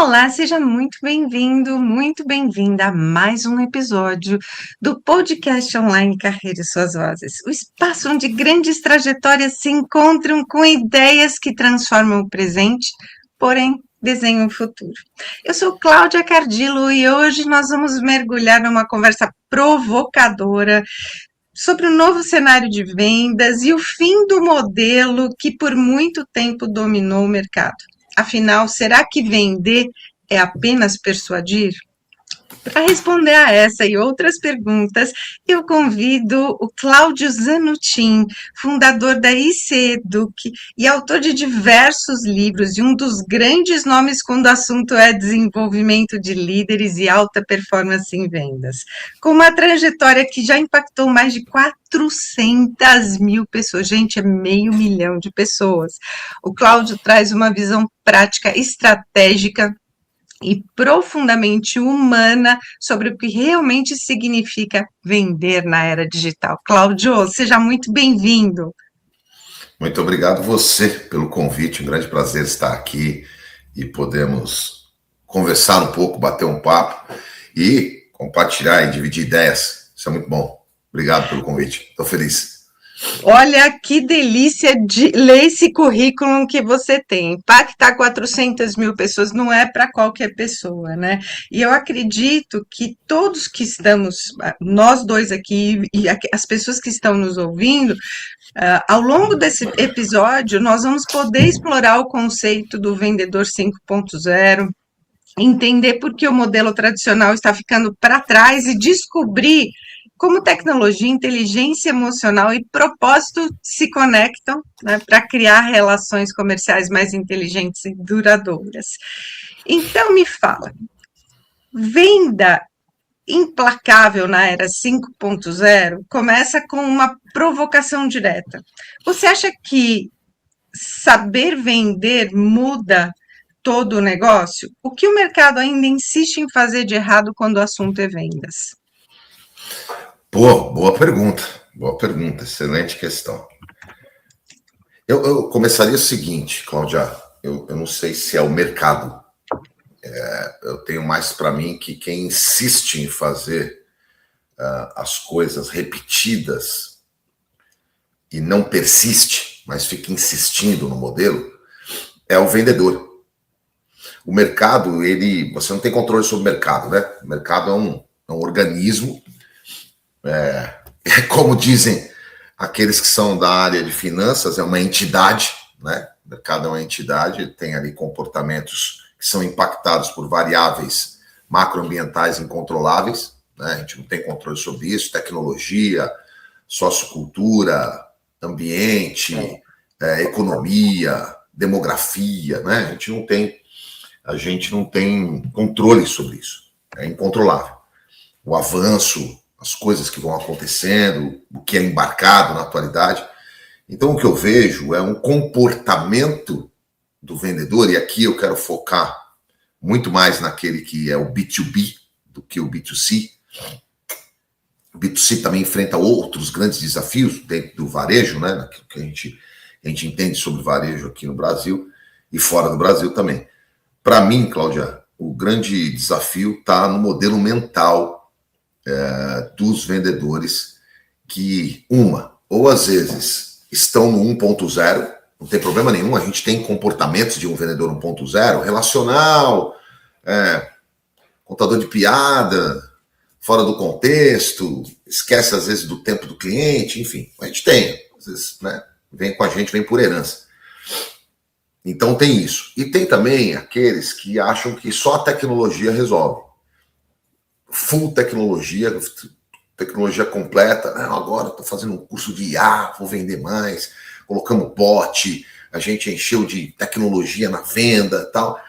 Olá, seja muito bem-vindo, muito bem-vinda a mais um episódio do podcast online Carreira e Suas Vozes, o espaço onde grandes trajetórias se encontram com ideias que transformam o presente, porém desenham o futuro. Eu sou Cláudia Cardillo e hoje nós vamos mergulhar numa conversa provocadora sobre o novo cenário de vendas e o fim do modelo que por muito tempo dominou o mercado. Afinal, será que vender é apenas persuadir? Para responder a essa e outras perguntas, eu convido o Cláudio Zanutin, fundador da IC Educ e autor de diversos livros e um dos grandes nomes quando o assunto é desenvolvimento de líderes e alta performance em vendas. Com uma trajetória que já impactou mais de 400 mil pessoas, gente, é 500 mil de pessoas. O Cláudio traz uma visão prática, estratégica e profundamente humana sobre o que realmente significa vender na era digital. Cláudio, seja muito bem-vindo. Muito obrigado você pelo convite, um grande prazer estar aqui e podemos conversar um pouco, bater um papo e compartilhar e dividir ideias. Isso é muito bom. Obrigado pelo convite, estou feliz. Olha que delícia de ler esse currículo que você tem. Impactar 400 mil pessoas não é para qualquer pessoa, né? E eu acredito que todos que estamos, nós dois aqui e as pessoas que estão nos ouvindo, ao longo desse episódio, nós vamos poder explorar o conceito do vendedor 5.0, entender por que o modelo tradicional está ficando para trás e descobrir como tecnologia, inteligência emocional e propósito se conectam, né, para criar relações comerciais mais inteligentes e duradouras. Então, me fala, venda implacável na era 5.0 começa com uma provocação direta. Você acha que saber vender muda todo o negócio? O que o mercado ainda insiste em fazer de errado quando o assunto é vendas? Pô, boa pergunta, excelente questão. Eu começaria o seguinte, Cláudia, eu não sei se é o mercado. Eu tenho mais para mim que quem insiste em fazer as coisas repetidas e não persiste, mas fica insistindo no modelo, é o vendedor. O mercado, você não tem controle sobre o mercado, né? O mercado é um organismo, como dizem aqueles que são da área de finanças, é uma entidade, né? O mercado é uma entidade, tem ali comportamentos que são impactados por variáveis macroambientais incontroláveis, né? A gente não tem controle sobre isso, tecnologia, sociocultura, ambiente, economia, demografia, né? A gente não tem controle sobre isso. É incontrolável. O avanço, as coisas que vão acontecendo, o que é embarcado na atualidade. Então, o que eu vejo é um comportamento do vendedor, e aqui eu quero focar muito mais naquele que é o B2B do que o B2C. O B2C também enfrenta outros grandes desafios dentro do varejo, né? Naquilo que a gente entende sobre varejo aqui no Brasil e fora do Brasil também. Para mim, Cláudia, o grande desafio está no modelo mental dos vendedores que, ou às vezes estão no 1.0, não tem problema nenhum, a gente tem comportamentos de um vendedor 1.0, relacional, contador de piada, fora do contexto, esquece às vezes do tempo do cliente, enfim, a gente tem, às vezes, né, vem com a gente, vem por herança. Então tem isso. E tem também aqueles que acham que só a tecnologia resolve. Full tecnologia completa. Agora estou fazendo um curso de IA, vou vender mais. Colocamos bot, a gente encheu de tecnologia na venda e tal.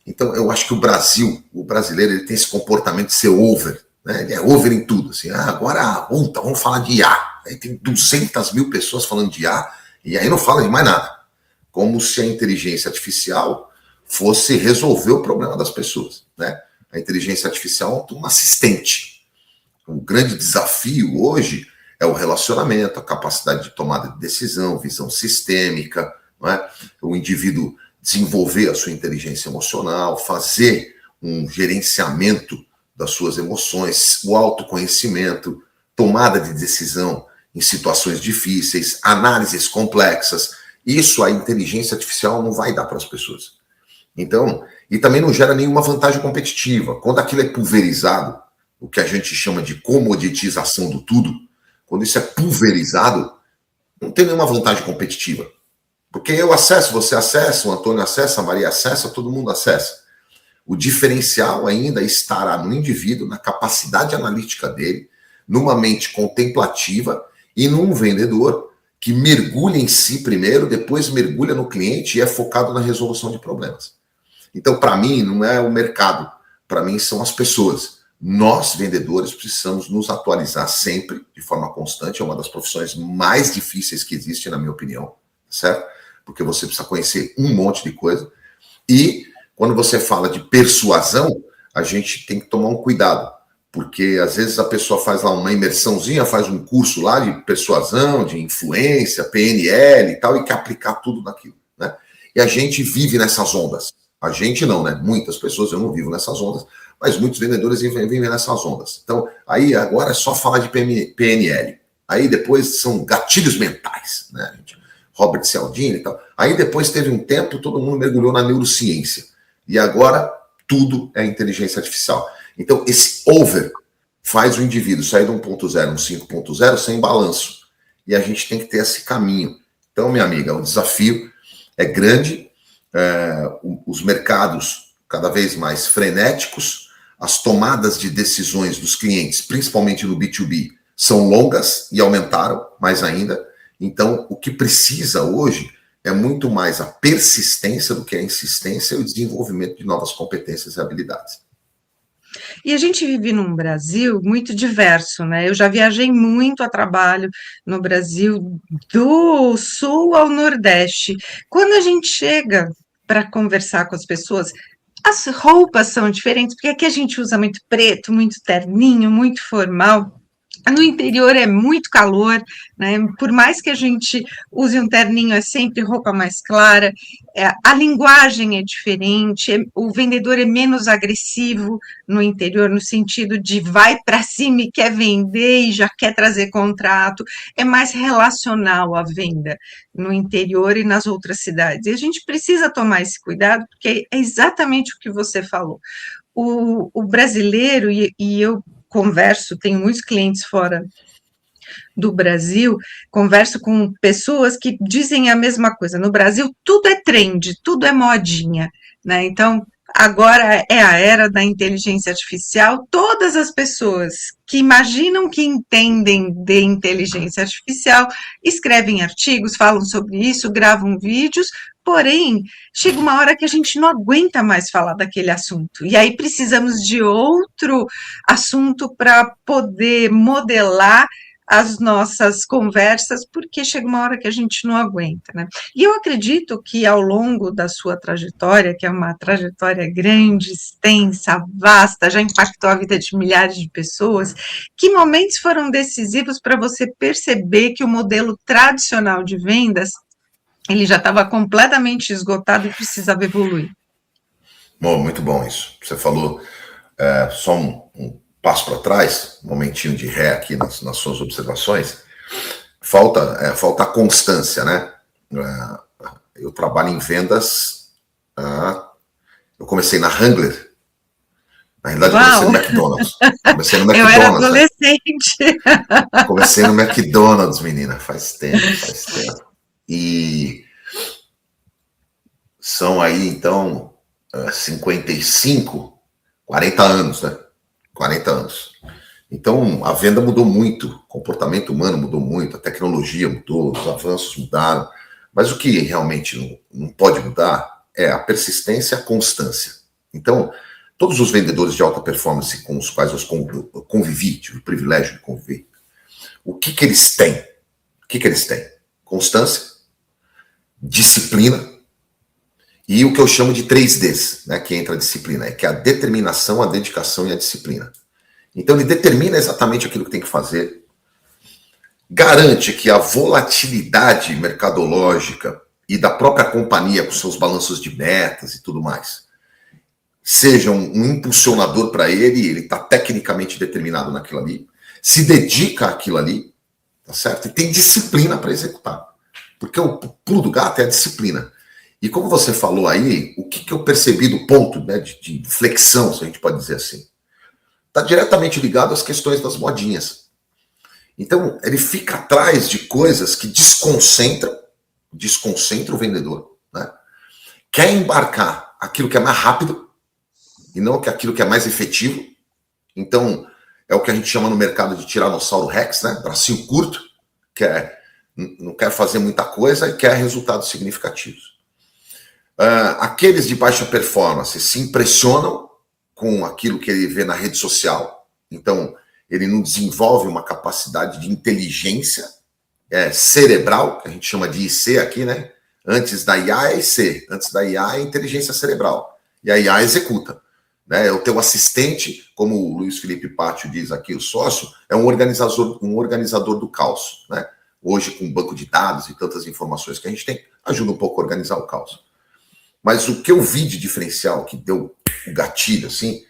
Então eu acho que o brasileiro, ele tem esse comportamento de ser over. Né? Ele é over em tudo. Assim, agora, vamos falar de IA. Aí tem 200 mil pessoas falando de IA e aí não fala de mais nada. Como se a inteligência artificial fosse resolver o problema das pessoas, né? A inteligência artificial é um assistente. O grande desafio hoje é o relacionamento, a capacidade de tomada de decisão, visão sistêmica, não é? O indivíduo desenvolver a sua inteligência emocional, fazer um gerenciamento das suas emoções, o autoconhecimento, tomada de decisão em situações difíceis, análises complexas. Isso a inteligência artificial não vai dar para as pessoas. Então, e também não gera nenhuma vantagem competitiva. Quando aquilo é pulverizado, o que a gente chama de comoditização do tudo, quando isso é pulverizado, não tem nenhuma vantagem competitiva. Porque eu acesso, você acessa, o Antônio acessa, a Maria acessa, todo mundo acessa. O diferencial ainda estará no indivíduo, na capacidade analítica dele, numa mente contemplativa e num vendedor que mergulha em si primeiro, depois mergulha no cliente e é focado na resolução de problemas. Então, para mim, não é o mercado, para mim são as pessoas. Nós, vendedores, precisamos nos atualizar sempre, de forma constante, é uma das profissões mais difíceis que existe, na minha opinião, certo? Porque você precisa conhecer um monte de coisa. E quando você fala de persuasão, a gente tem que tomar um cuidado, porque às vezes a pessoa faz lá uma imersãozinha, faz um curso lá de persuasão, de influência, PNL e tal, e quer aplicar tudo naquilo, né? E a gente vive nessas ondas. A gente não, né? Muitas pessoas, eu não vivo nessas ondas, mas muitos vendedores vivem nessas ondas. Então, aí agora é só falar de PNL. Aí depois são gatilhos mentais, né? Robert Cialdini e tal. Aí depois teve um tempo, todo mundo mergulhou na neurociência. E agora tudo é inteligência artificial. Então, esse over faz o indivíduo sair de 1.0, um 5.0 sem balanço. E a gente tem que ter esse caminho. Então, minha amiga, o desafio é grande, os mercados cada vez mais frenéticos, as tomadas de decisões dos clientes, principalmente no B2B, são longas e aumentaram mais ainda. Então, o que precisa hoje é muito mais a persistência do que a insistência e o desenvolvimento de novas competências e habilidades. E a gente vive num Brasil muito diverso, né? Eu já viajei muito a trabalho no Brasil, do sul ao nordeste. Quando a gente chega para conversar com as pessoas, as roupas são diferentes, porque aqui a gente usa muito preto, muito terninho, muito formal. No interior é muito calor, né? Por mais que a gente use um terninho, é sempre roupa mais clara, a linguagem é diferente, o vendedor é menos agressivo no interior, no sentido de vai para cima e quer vender e já quer trazer contrato, é mais relacional a venda no interior e nas outras cidades. E a gente precisa tomar esse cuidado, porque é exatamente o que você falou. O brasileiro, e eu converso, tenho muitos clientes fora do Brasil, converso com pessoas que dizem a mesma coisa. No Brasil, tudo é trend, tudo é modinha, né? Então, agora é a era da inteligência artificial. Todas as pessoas que imaginam que entendem de inteligência artificial escrevem artigos, falam sobre isso, gravam vídeos, porém, chega uma hora que a gente não aguenta mais falar daquele assunto. E aí precisamos de outro assunto para poder modelar as nossas conversas, porque chega uma hora que a gente não aguenta, né? E eu acredito que ao longo da sua trajetória, que é uma trajetória grande, extensa, vasta, já impactou a vida de milhares de pessoas, que momentos foram decisivos para você perceber que o modelo tradicional de vendas ele já estava completamente esgotado e precisava evoluir? Bom, muito bom isso. Você falou só um passo para trás, um momentinho de ré aqui nas suas observações. Falta a constância, né? Eu trabalho em vendas. Eu comecei na Wrangler. Na realidade, Uau! comecei no McDonald's. Comecei no Eu era McDonald's. adolescente. Né? Comecei no McDonald's, menina. Faz tempo. E são aí, então, 55, 40 anos, né? 40 anos. Então, a venda mudou muito, o comportamento humano mudou muito, a tecnologia mudou, os avanços mudaram, mas o que realmente não pode mudar é a persistência e a constância. Então, todos os vendedores de alta performance com os quais eu convivi, tive o privilégio de conviver, o que eles têm? O que eles têm? Constância, disciplina e o que eu chamo de 3Ds, né, que entra a disciplina, que é a determinação, a dedicação e a disciplina. Então ele determina exatamente aquilo que tem que fazer, garante que a volatilidade mercadológica e da própria companhia com seus balanços de metas e tudo mais, seja um impulsionador para ele está tecnicamente determinado naquilo ali, se dedica àquilo ali, tá certo? E tem disciplina para executar. Porque o pulo do gato é a disciplina. E como você falou aí, o que eu percebi do ponto, né, de flexão, se a gente pode dizer assim, está diretamente ligado às questões das modinhas. Então, ele fica atrás de coisas que desconcentram o vendedor, né? Quer embarcar aquilo que é mais rápido e não aquilo que é mais efetivo. Então, é o que a gente chama no mercado de Tiranossauro Rex, né? Bracinho curto, não quer fazer muita coisa e quer resultados significativos. Aqueles de baixa performance se impressionam com aquilo que ele vê na rede social. Então, ele não desenvolve uma capacidade de inteligência cerebral, que a gente chama de IC aqui, né? Antes da IA é IC, antes da IA é inteligência cerebral. E a IA executa. Né? É o teu assistente, como o Luiz Felipe Pátio diz aqui, o sócio, é um organizador do caos. Né? Hoje, com banco de dados e tantas informações que a gente tem, ajuda um pouco a organizar o caos. Mas o que eu vi de diferencial, que deu o gatilho, assim,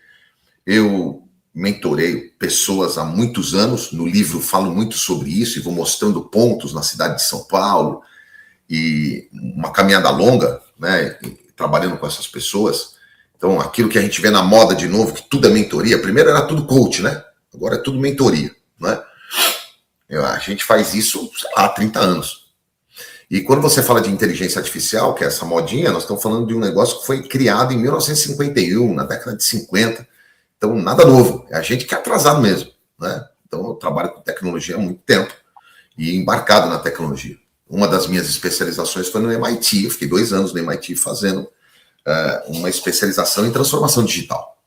eu mentorei pessoas há muitos anos, no livro falo muito sobre isso e vou mostrando pontos na cidade de São Paulo, e uma caminhada longa, né, trabalhando com essas pessoas. Então, aquilo que a gente vê na moda de novo, que tudo é mentoria, primeiro era tudo coach, né? Agora é tudo mentoria, né? A gente faz isso, sei lá, há 30 anos. E quando você fala de inteligência artificial, que é essa modinha, nós estamos falando de um negócio que foi criado em 1951, na década de 50. Então, nada novo. É a gente que é atrasado mesmo, né? Então, eu trabalho com tecnologia há muito tempo e embarcado na tecnologia. Uma das minhas especializações foi no MIT. Eu fiquei 2 anos no MIT fazendo uma especialização em transformação digital.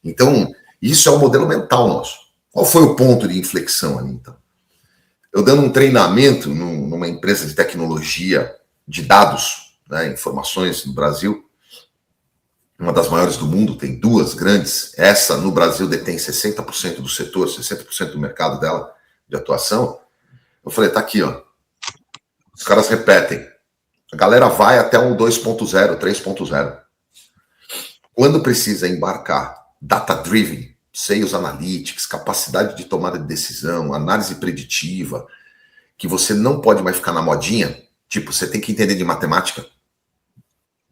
Então, isso é o modelo mental nosso. Qual foi o ponto de inflexão ali, então? Eu dando um treinamento numa empresa de tecnologia de dados, né, informações no Brasil, uma das maiores do mundo, tem 2 grandes. Essa, no Brasil, detém 60% do setor, 60% do mercado dela de atuação. Eu falei, tá aqui, ó. Os caras repetem. A galera vai até um 2.0, 3.0. Quando precisa embarcar data-driven, sales analytics, capacidade de tomada de decisão, análise preditiva, que você não pode mais ficar na modinha, tipo, você tem que entender de matemática.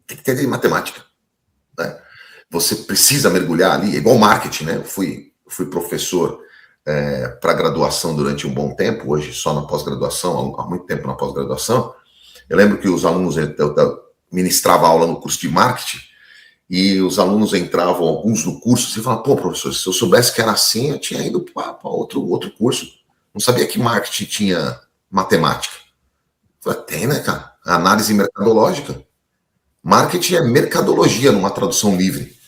Tem que entender de matemática. Né? Você precisa mergulhar ali, é igual marketing, né? Eu fui professor para graduação durante um bom tempo, hoje só na pós-graduação, há muito tempo na pós-graduação. Eu lembro que os alunos, eu ministrava aula no curso de marketing, e os alunos entravam, alguns no curso, e falavam, pô, professor, se eu soubesse que era assim, eu tinha ido para outro curso. Não sabia que marketing tinha matemática. Eu falei, tem, né, cara? Análise mercadológica. Marketing é mercadologia, numa tradução livre.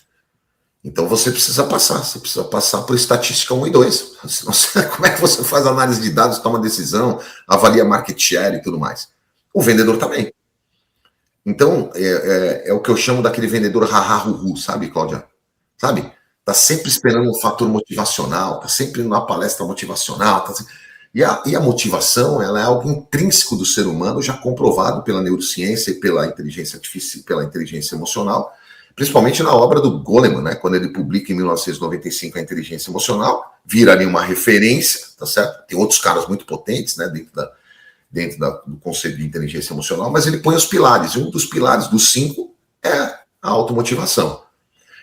Então você precisa passar por estatística 1 e 2. Senão, como é que você faz análise de dados, toma decisão, avalia market share e tudo mais? O vendedor também. Então, é o que eu chamo daquele vendedor ha-ha-hu-hu, sabe, Cláudia? Sabe? Tá sempre esperando um fator motivacional, tá sempre numa palestra motivacional. E a motivação, ela é algo intrínseco do ser humano, já comprovado pela neurociência e pela inteligência artificial, pela inteligência emocional, principalmente na obra do Goleman, né? Quando ele publica em 1995 a inteligência emocional, vira ali uma referência, tá certo? Tem outros caras muito potentes, né, dentro do conceito de inteligência emocional, mas ele põe os pilares, e um dos pilares dos 5 é a automotivação.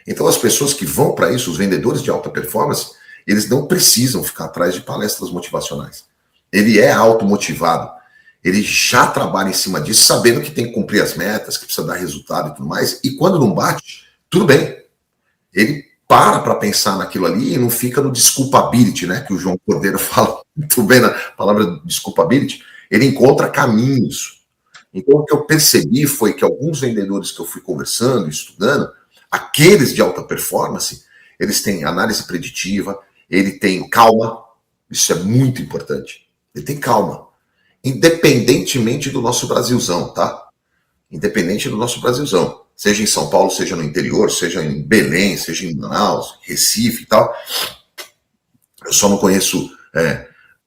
Então as pessoas que vão para isso, os vendedores de alta performance, eles não precisam ficar atrás de palestras motivacionais. Ele é automotivado, ele já trabalha em cima disso, sabendo que tem que cumprir as metas, que precisa dar resultado e tudo mais, e quando não bate, tudo bem. Ele para pensar naquilo ali e não fica no desculpability, né, que o João Cordeiro fala muito bem na palavra desculpability. Ele encontra caminhos. Então, o que eu percebi foi que alguns vendedores que eu fui conversando, estudando, aqueles de alta performance, eles têm análise preditiva, ele tem calma, isso é muito importante. Ele tem calma. Independentemente do nosso Brasilzão, tá? Independente do nosso Brasilzão. Seja em São Paulo, seja no interior, seja em Belém, seja em Manaus, Recife e tal. Eu só não conheço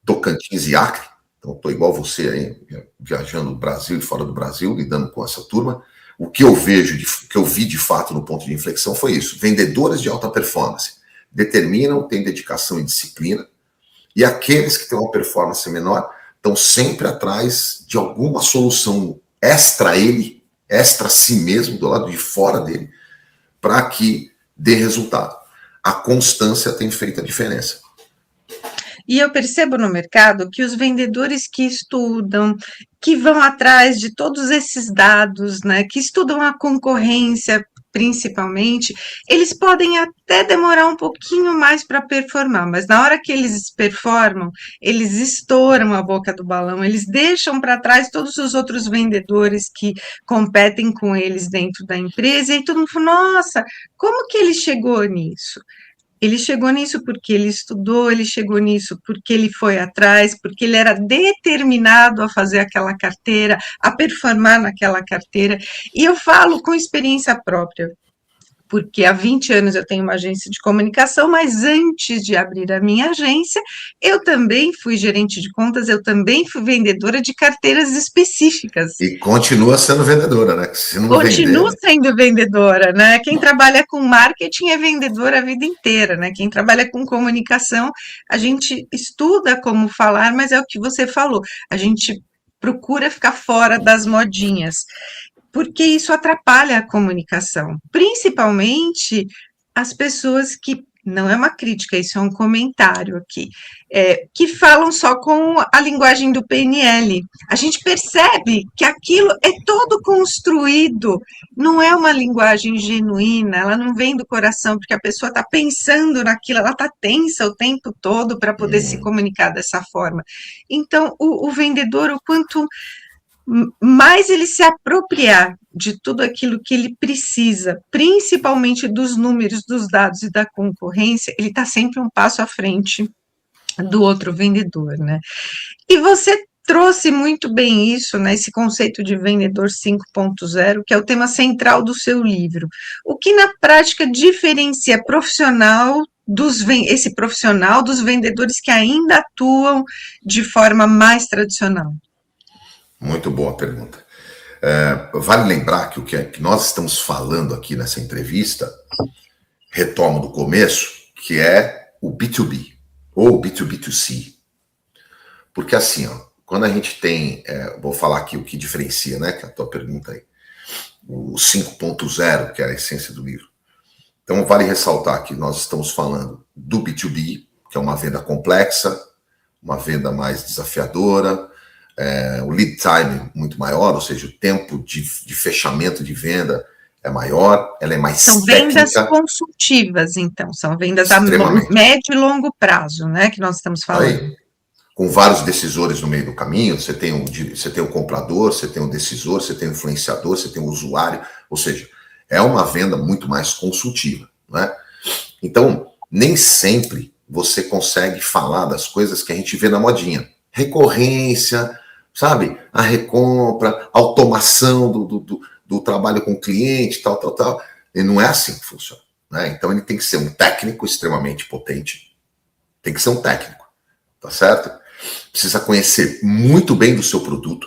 Tocantins e Acre, Então, estou igual você aí, viajando no Brasil e fora do Brasil, lidando com essa turma. O que eu vejo, o que eu vi de fato no ponto de inflexão foi isso. Vendedoras de alta performance determinam, têm dedicação e disciplina, e aqueles que têm uma performance menor estão sempre atrás de alguma solução extra ele, extra si mesmo, do lado de fora dele, para que dê resultado. A constância tem feito a diferença. E eu percebo no mercado que os vendedores que estudam, que vão atrás de todos esses dados, né, que estudam a concorrência principalmente, eles podem até demorar um pouquinho mais para performar, mas na hora que eles performam, eles estouram a boca do balão, eles deixam para trás todos os outros vendedores que competem com eles dentro da empresa, e todo mundo fala, nossa, como que ele chegou nisso? Ele chegou nisso porque ele estudou, ele chegou nisso porque ele foi atrás, porque ele era determinado a fazer aquela carteira, a performar naquela carteira. E eu falo com experiência própria, porque há 20 anos eu tenho uma agência de comunicação, mas antes de abrir a minha agência, eu também fui gerente de contas, eu também fui vendedora de carteiras específicas. E continua sendo vendedora, né? Se não Continuo vender... sendo vendedora, né? Quem trabalha com marketing é vendedor a vida inteira, né? Quem trabalha com comunicação, a gente estuda como falar, mas é o que você falou, a gente procura ficar fora das modinhas, porque isso atrapalha a comunicação, principalmente as pessoas que, não é uma crítica, isso é um comentário aqui, que falam só com a linguagem do PNL. A gente percebe que aquilo é todo construído, não é uma linguagem genuína, ela não vem do coração, porque a pessoa está pensando naquilo, ela está tensa o tempo todo para poder se comunicar dessa forma. Então, o vendedor, o quanto mais ele se apropriar de tudo aquilo que ele precisa, principalmente dos números, dos dados e da concorrência, ele está sempre um passo à frente do outro vendedor, né? E você trouxe muito bem isso, né, esse conceito de vendedor 5.0, que é o tema central do seu livro. O que na prática diferencia esse profissional dos vendedores que ainda atuam de forma mais tradicional? Muito boa pergunta. Vale lembrar que o que nós estamos falando aqui nessa entrevista, retomo do começo, que é o B2B, ou B2B2C. Porque assim, ó, quando a gente tem, vou falar aqui o que diferencia, né, que é a tua pergunta aí, o 5.0, que é a essência do livro. Então, vale ressaltar que nós estamos falando do B2B, que é uma venda complexa, uma venda mais desafiadora, o lead time muito maior, ou seja, o tempo de fechamento de venda é maior, ela é mais São técnica. vendas consultivas, então, são vendas a médio e longo prazo, né, que nós estamos falando. Aí, com vários decisores no meio do caminho, você tem o comprador, você tem o decisor, você tem o influenciador, você tem o usuário, ou seja, é uma venda muito mais consultiva, né? Então, nem sempre você consegue falar das coisas que a gente vê na modinha. Recorrência, sabe? A recompra, automação do trabalho com o cliente, tal. E não é assim que funciona, né? Então, ele tem que ser um técnico extremamente potente. Tem que ser um técnico, tá certo? Precisa conhecer muito bem do seu produto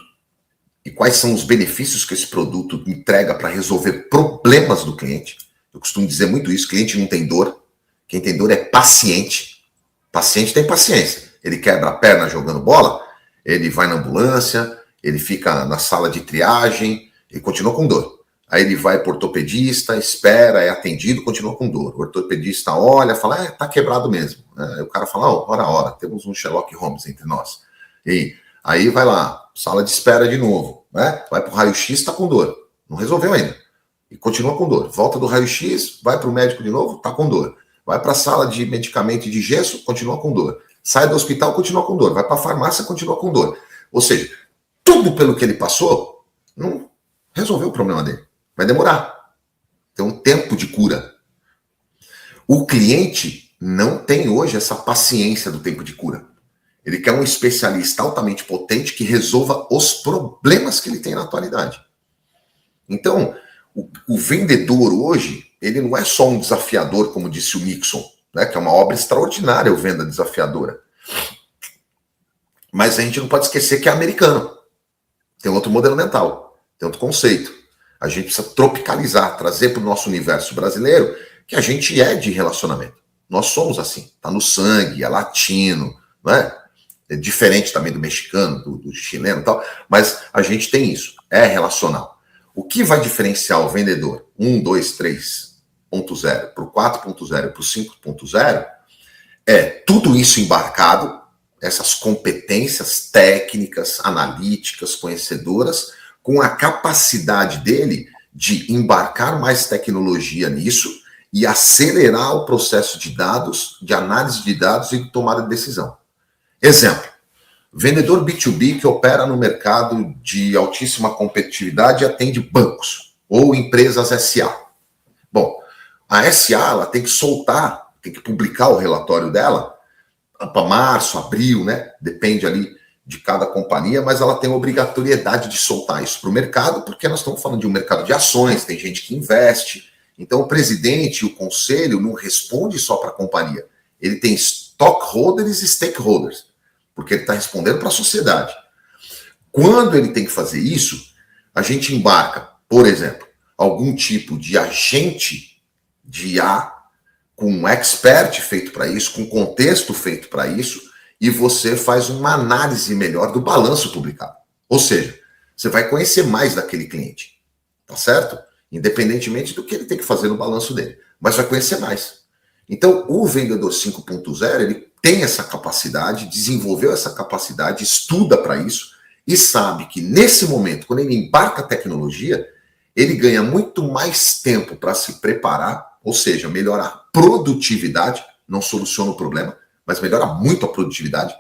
e quais são os benefícios que esse produto entrega para resolver problemas do cliente. Eu costumo dizer muito isso, cliente não tem dor, quem tem dor é paciente. Paciente tem paciência. Ele quebra a perna jogando bola, ele vai na ambulância, ele fica na sala de triagem, ele continua com dor. Aí ele vai para o ortopedista, espera, é atendido, continua com dor. O ortopedista olha, fala, tá quebrado mesmo. Aí o cara fala, ora, temos um Sherlock Holmes entre nós. E aí vai lá, sala de espera de novo, né? Vai para o raio-x, tá com dor. Não resolveu ainda. E continua com dor. Volta do raio-x, vai para o médico de novo, tá com dor. Vai para a sala de medicamento e de gesso, continua com dor. Sai do hospital, continua com dor. Vai para a farmácia, continua com dor. Ou seja, tudo pelo que ele passou, não resolveu o problema dele. Vai demorar. Tem um tempo de cura. O cliente não tem hoje essa paciência do tempo de cura. Ele quer um especialista altamente potente que resolva os problemas que ele tem na atualidade. Então, o vendedor hoje, ele não é só um desafiador, como disse o Nixon, né, que é uma obra extraordinária, o Venda Desafiadora. Mas a gente não pode esquecer que é americano. Tem outro modelo mental, tem outro conceito. A gente precisa tropicalizar, trazer para o nosso universo brasileiro que a gente é de relacionamento. Nós somos assim, está no sangue, é latino, não é? É diferente também do mexicano, do chileno e tal, mas a gente tem isso, é relacional. O que vai diferenciar o vendedor 1, 2, 3.0 para o 4.0 para o 5.0 é tudo isso embarcado, essas competências técnicas, analíticas, conhecedoras, com a capacidade dele de embarcar mais tecnologia nisso e acelerar o processo de dados, de análise de dados e de tomada de decisão. Exemplo, vendedor B2B que opera no mercado de altíssima competitividade e atende bancos ou empresas SA. Bom, a SA ela tem que soltar, tem que publicar o relatório dela para março, abril, né? Depende ali de cada companhia, mas ela tem a obrigatoriedade de soltar isso para o mercado, porque nós estamos falando de um mercado de ações, tem gente que investe. Então, o presidente e o conselho não respondem só para a companhia. Ele tem stockholders e stakeholders, porque ele está respondendo para a sociedade. Quando ele tem que fazer isso, a gente embarca, por exemplo, algum tipo de agente de IA com um expert feito para isso, com contexto feito para isso, e você faz uma análise melhor do balanço publicado. Ou seja, você vai conhecer mais daquele cliente, tá certo? Independentemente do que ele tem que fazer no balanço dele, mas vai conhecer mais. Então, o vendedor 5.0, ele tem essa capacidade, desenvolveu essa capacidade, estuda para isso e sabe que nesse momento, quando ele embarca a tecnologia, ele ganha muito mais tempo para se preparar, ou seja, melhora a produtividade, não soluciona o problema, mas melhora muito a produtividade,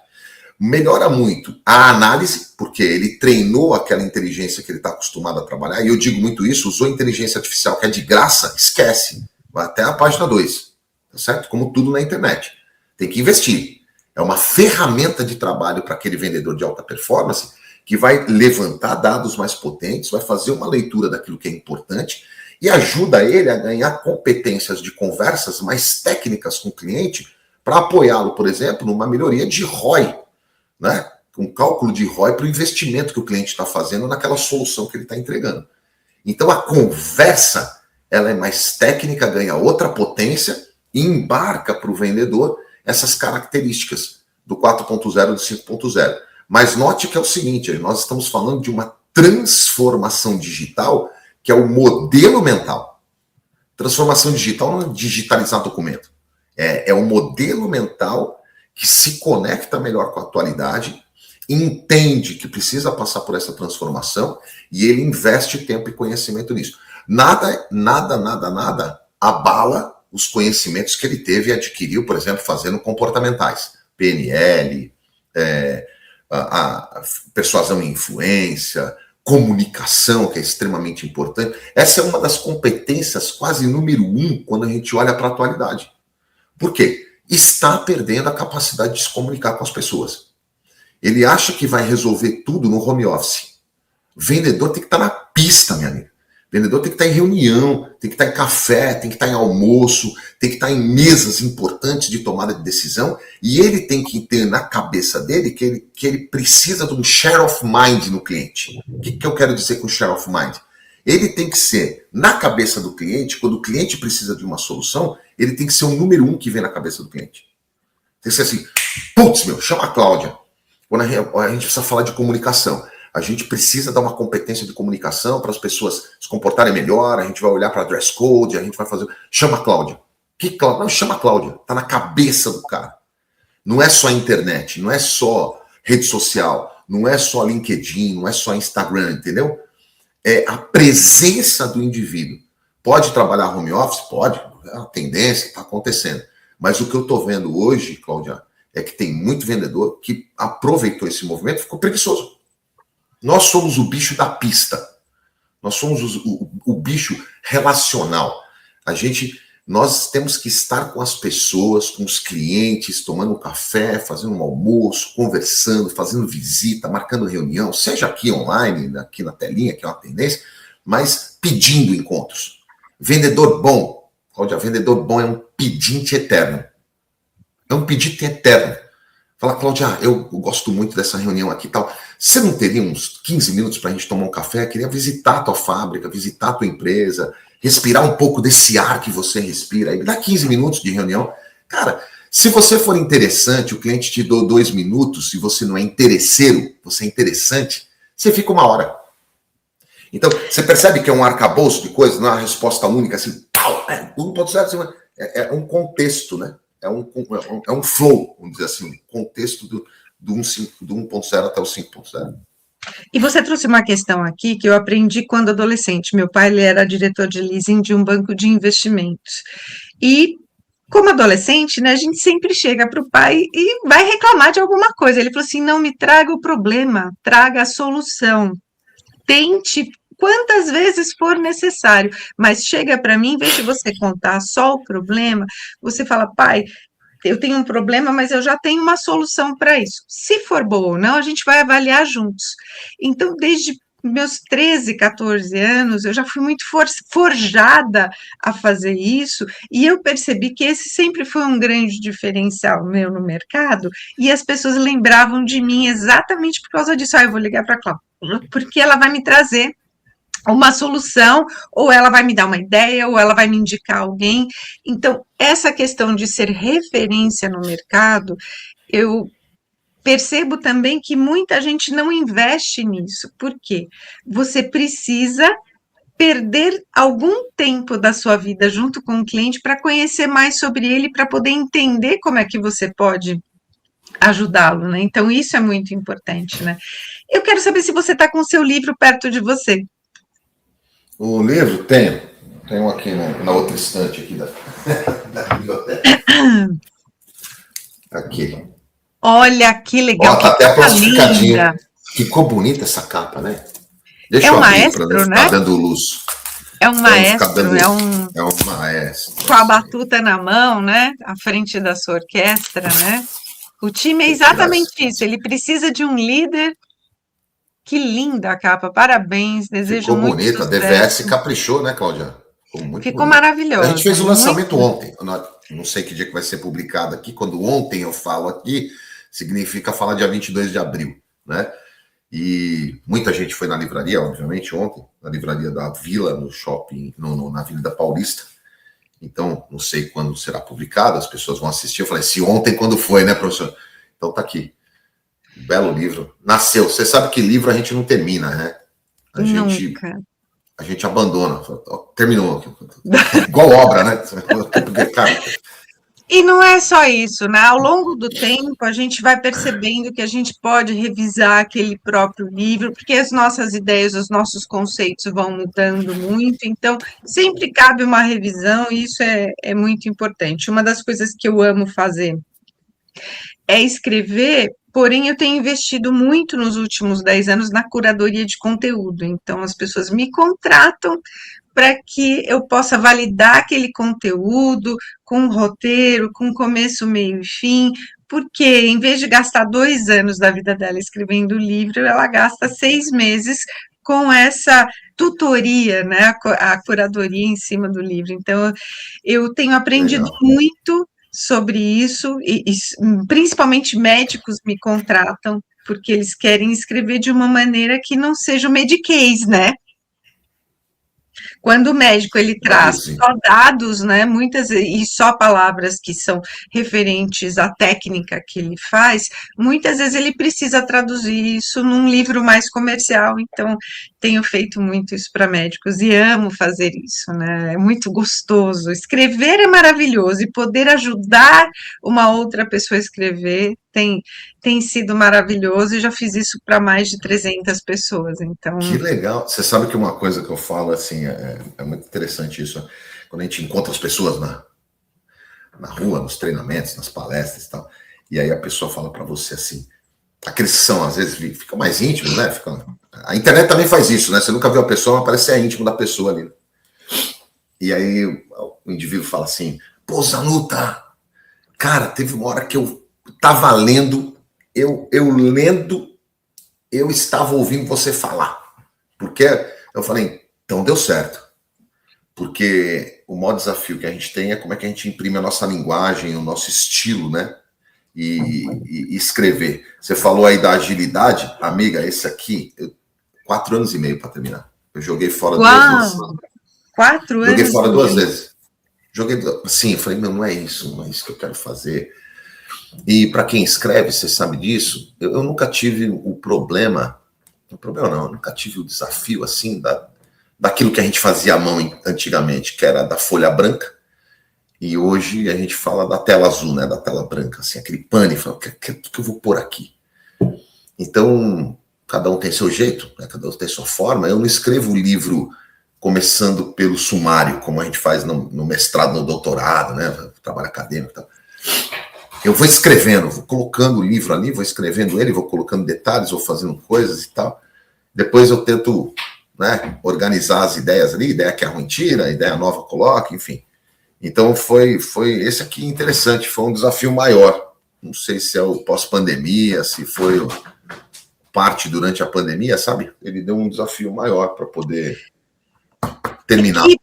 melhora muito a análise, porque ele treinou aquela inteligência que ele está acostumado a trabalhar, e eu digo muito isso, usou inteligência artificial que é de graça, esquece, vai até a página 2, tá certo? Como tudo na internet, tem que investir. É uma ferramenta de trabalho para aquele vendedor de alta performance que vai levantar dados mais potentes, vai fazer uma leitura daquilo que é importante e ajuda ele a ganhar competências de conversas mais técnicas com o cliente para apoiá-lo, por exemplo, numa melhoria de ROI, né? Um cálculo de ROI para o investimento que o cliente está fazendo naquela solução que ele está entregando. Então a conversa ela é mais técnica, ganha outra potência e embarca para o vendedor essas características do 4.0 e do 5.0. Mas note que é o seguinte, nós estamos falando de uma transformação digital que é o modelo mental. Transformação digital não é digitalizar documento. É um modelo mental que se conecta melhor com a atualidade, entende que precisa passar por essa transformação e ele investe tempo e conhecimento nisso. Nada abala os conhecimentos que ele teve e adquiriu, por exemplo, fazendo comportamentais. PNL, a persuasão e influência, comunicação, que é extremamente importante. Essa é uma das competências quase número 1 quando a gente olha para a atualidade. Por quê? Está perdendo a capacidade de se comunicar com as pessoas. Ele acha que vai resolver tudo no home office. O vendedor tem que estar na pista, minha amiga. O vendedor tem que estar em reunião, tem que estar em café, tem que estar em almoço, tem que estar em mesas importantes de tomada de decisão, e ele tem que ter na cabeça dele que ele precisa de um share of mind no cliente. O que eu quero dizer com share of mind? Ele tem que ser, na cabeça do cliente, quando o cliente precisa de uma solução, ele tem que ser o número 1 que vem na cabeça do cliente. Tem que ser assim, putz, chama a Cláudia. Quando a gente precisa falar de comunicação, a gente precisa dar uma competência de comunicação para as pessoas se comportarem melhor, a gente vai olhar para dress code, a gente vai fazer... Chama a Cláudia. Que Cláudia? Não, chama a Cláudia. Está na cabeça do cara. Não é só a internet, não é só rede social, não é só LinkedIn, não é só Instagram, entendeu? É a presença do indivíduo. Pode trabalhar home office? Pode. É uma tendência, está acontecendo. Mas o que eu estou vendo hoje, Cláudia, é que tem muito vendedor que aproveitou esse movimento e ficou preguiçoso. Nós somos o bicho da pista. Nós somos o bicho relacional. Nós temos que estar com as pessoas, com os clientes, tomando um café, fazendo um almoço, conversando, fazendo visita, marcando reunião, seja aqui online, aqui na telinha, que é uma tendência, mas pedindo encontros. Vendedor bom, Cláudia, vendedor bom é um pedinte eterno. É um pedinte eterno. Fala, Cláudia, eu gosto muito dessa reunião aqui e tal. Você não teria uns 15 minutos para a gente tomar um café? Eu queria visitar a tua fábrica, visitar a tua empresa, respirar um pouco desse ar que você respira. Aí me dá 15 minutos de reunião. Cara, se você for interessante, o cliente te deu 2 minutos, se você não é interesseiro, você é interessante, você fica 1 hora. Então, você percebe que é um arcabouço de coisas, não é uma resposta única, assim, pau, 1.0, é um contexto, né? É um flow, vamos dizer assim, um contexto do 1.0 até o 5.0. E você trouxe uma questão aqui que eu aprendi quando adolescente. Meu pai, ele era diretor de leasing de um banco de investimentos. E, como adolescente, né, a gente sempre chega para o pai e vai reclamar de alguma coisa. Ele falou assim: não me traga o problema, traga a solução. Tente quantas vezes for necessário, mas chega para mim, em vez de você contar só o problema, você fala: pai, eu tenho um problema, mas eu já tenho uma solução para isso. Se for boa ou não, a gente vai avaliar juntos. Então, desde meus 13, 14 anos, eu já fui muito forjada a fazer isso, e eu percebi que esse sempre foi um grande diferencial meu no mercado, e as pessoas lembravam de mim exatamente por causa disso. Eu vou ligar para a Cláudia, porque ela vai me trazer uma solução, ou ela vai me dar uma ideia, ou ela vai me indicar alguém. Então, essa questão de ser referência no mercado, eu percebo também que muita gente não investe nisso. Por quê? Você precisa perder algum tempo da sua vida junto com o cliente para conhecer mais sobre ele, para poder entender como é que você pode ajudá-lo, né? Então, isso é muito importante, né? Eu quero saber se você está com o seu livro perto de você. O livro tenho aqui na outra estante aqui da biblioteca. Aqui. Olha que legal, Ó, tá que até capa plastificadinho. linda. Ficou bonita essa capa, né? Deixa É eu um abrir para não maestro, ficar né? dando luz. É um Para não ficar maestro, dando. é um É um maestro. com a batuta na mão, né? À frente da sua orquestra, né? O time é Deixa eu tirar exatamente isso. Ele precisa de um líder. Que linda a capa, parabéns, desejo Ficou muito bonito. A DVS sucesso. caprichou, né, Cláudia? Ficou muito Ficou bonito. A gente maravilhosa, fez o muito. lançamento ontem. Não sei que dia que vai ser publicado aqui. Quando ontem eu falo aqui, significa falar dia 22 de abril, né? E muita gente foi na livraria, obviamente, ontem, na livraria da Vila, no shopping, na Avenida Paulista. Então, não sei quando será publicado, as pessoas vão assistir. Eu falei, se ontem, quando foi, né, professor? Então tá aqui. Belo livro. Nasceu. Você sabe que livro a gente não termina, né? Nunca. A gente abandona. Terminou. Igual obra, né? Cara, E não é só isso, né? Ao longo do tempo, a gente vai percebendo que a gente pode revisar aquele próprio livro, porque as nossas ideias, os nossos conceitos vão mudando muito, então sempre cabe uma revisão, e isso é muito importante. Uma das coisas que eu amo fazer é escrever, porém eu tenho investido muito nos últimos 10 anos na curadoria de conteúdo, então as pessoas me contratam para que eu possa validar aquele conteúdo com um roteiro, com começo, meio e fim, porque em vez de gastar 2 anos da vida dela escrevendo o livro, ela gasta 6 meses com essa tutoria, né, a curadoria em cima do livro. Então, eu tenho aprendido legal. muito sobre isso, e principalmente médicos me contratam, porque eles querem escrever de uma maneira que não seja o mediquês, né? Quando o médico ele traz Traduzir. só dados, né, muitas e só palavras que são referentes à técnica que ele faz, muitas vezes ele precisa traduzir isso num livro mais comercial. Então, tenho feito muito isso para médicos e amo fazer isso, né? É muito gostoso. Escrever é maravilhoso e poder ajudar uma outra pessoa a escrever tem sido maravilhoso e já fiz isso para mais de 300 pessoas. Então, Que legal. Você sabe que uma coisa que eu falo, assim, é muito interessante isso. Quando a gente encontra as pessoas na rua, nos treinamentos, nas palestras e tal, e aí a pessoa fala para você assim, aqueles que são, às vezes, ficam mais íntimos, né? A internet também faz isso, né? Você nunca viu a pessoa, mas parece ser íntimo da pessoa ali. E aí o indivíduo fala assim, pô, Zanuta, cara, teve uma hora que eu tava lendo, eu lendo, eu estava ouvindo você falar. Porque eu falei, então deu certo. Porque o maior desafio que a gente tem é como é que a gente imprime a nossa linguagem, o nosso estilo, né? e escrever. Você falou aí da agilidade, amiga, esse aqui, 4 anos e meio para terminar. Eu joguei fora 2 vezes. 4 Joguei anos fora e 2 meio. vezes. Joguei, sim, eu falei, não é isso que eu quero fazer. E para quem escreve, você sabe disso, eu nunca tive o problema não, eu nunca tive o desafio assim daquilo que a gente fazia à mão antigamente, que era da folha branca, e hoje a gente fala da tela azul, né, da tela branca, assim, aquele pânico, o que eu vou pôr aqui? Então, cada um tem seu jeito, né, cada um tem sua forma. Eu não escrevo o livro começando pelo sumário, como a gente faz no mestrado, no doutorado, né, trabalho acadêmico e tal. Eu vou escrevendo, vou colocando o livro ali, vou escrevendo ele, vou colocando detalhes, vou fazendo coisas e tal. Depois eu tento, né, organizar as ideias ali, ideia que é ruim tira, ideia nova coloca, enfim. Então foi esse aqui interessante, foi um desafio maior. Não sei se é o pós-pandemia, se foi parte durante a pandemia, sabe? Ele deu um desafio maior para poder terminar. E